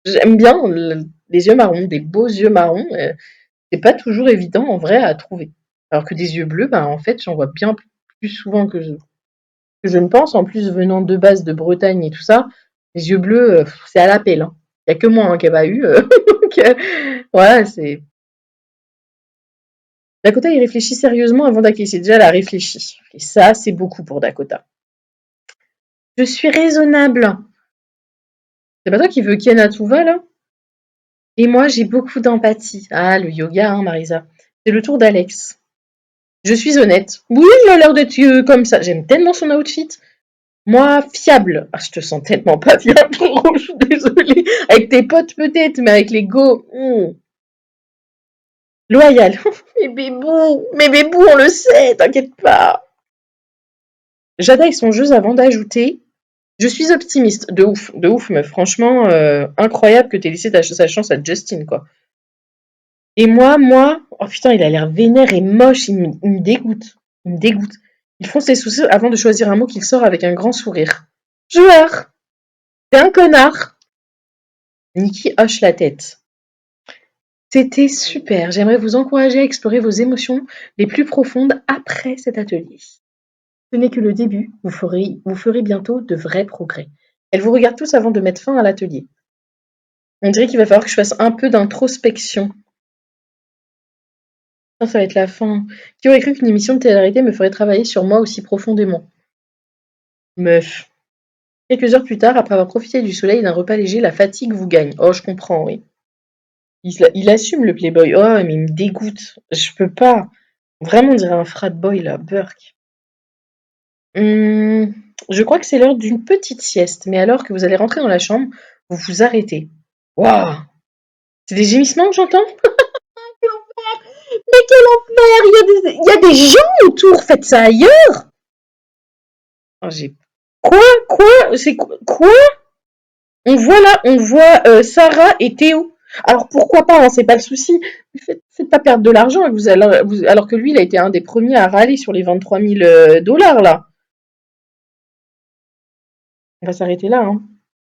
J'aime bien les yeux marrons, des beaux yeux marrons. C'est pas toujours évident, en vrai, à trouver. Alors que des yeux bleus, ben, en fait, j'en vois bien plus souvent que je ne pense. En plus, venant de base de Bretagne et tout ça, les yeux bleus, c'est à l'appel. Hein. Il n'y a que moi hein, qui n'a pas eu. Donc, voilà, c'est. Dakota, il réfléchit sérieusement avant d'acquiescer. Déjà, elle a réfléchi. Et ça, c'est beaucoup pour Dakota. Je suis raisonnable. C'est pas toi qui veux Ken à tout va, là? Et moi, j'ai beaucoup d'empathie. Ah, le yoga, hein, Marisa. C'est le tour d'Alex. Je suis honnête. Oui, il a l'air d'être comme ça. J'aime tellement son outfit. Moi, fiable. Ah, je te sens tellement pas fiable. Je suis désolée. Avec tes potes, peut-être, mais avec les go. Loyal. Mais bébou, on le sait, t'inquiète pas. Jada est songeuse avant d'ajouter. Je suis optimiste. De ouf, meuf. Franchement, incroyable que t'aies laissé sa chance à Justin, quoi. Et moi, oh putain, il a l'air vénère et moche, il me dégoûte. Il me dégoûte. Il fronce ses sourcils avant de choisir un mot qu'il sort avec un grand sourire. Joueur, t'es un connard. Nikki hoche la tête. C'était super. J'aimerais vous encourager à explorer vos émotions les plus profondes après cet atelier. Ce n'est que le début. Vous ferez bientôt de vrais progrès. Elle vous regarde tous avant de mettre fin à l'atelier. On dirait qu'il va falloir que je fasse un peu d'introspection. Ça va être la fin. Qui aurait cru qu'une émission de télé-réalité me ferait travailler sur moi aussi profondément? Meuf. Quelques heures plus tard, après avoir profité du soleil et d'un repas léger, la fatigue vous gagne. Oh, je comprends, oui. Il assume le playboy. Oh, mais il me dégoûte. Je peux pas. Vraiment, on dirait un frat boy, là. Burk. Hum, je crois que c'est l'heure d'une petite sieste, mais alors que vous allez rentrer dans la chambre, vous vous arrêtez. Waouh! C'est des gémissements que j'entends? Mais quel enfer! Il y a des gens autour! Faites ça ailleurs! Oh, j'ai. Quoi? Quoi? C'est quoi? On voit Sarah et Théo. Alors pourquoi pas, hein, c'est pas le souci. Faites pas perdre de l'argent alors que lui, il a été un des premiers à râler sur les 23 000 dollars là. On va s'arrêter là. Hein.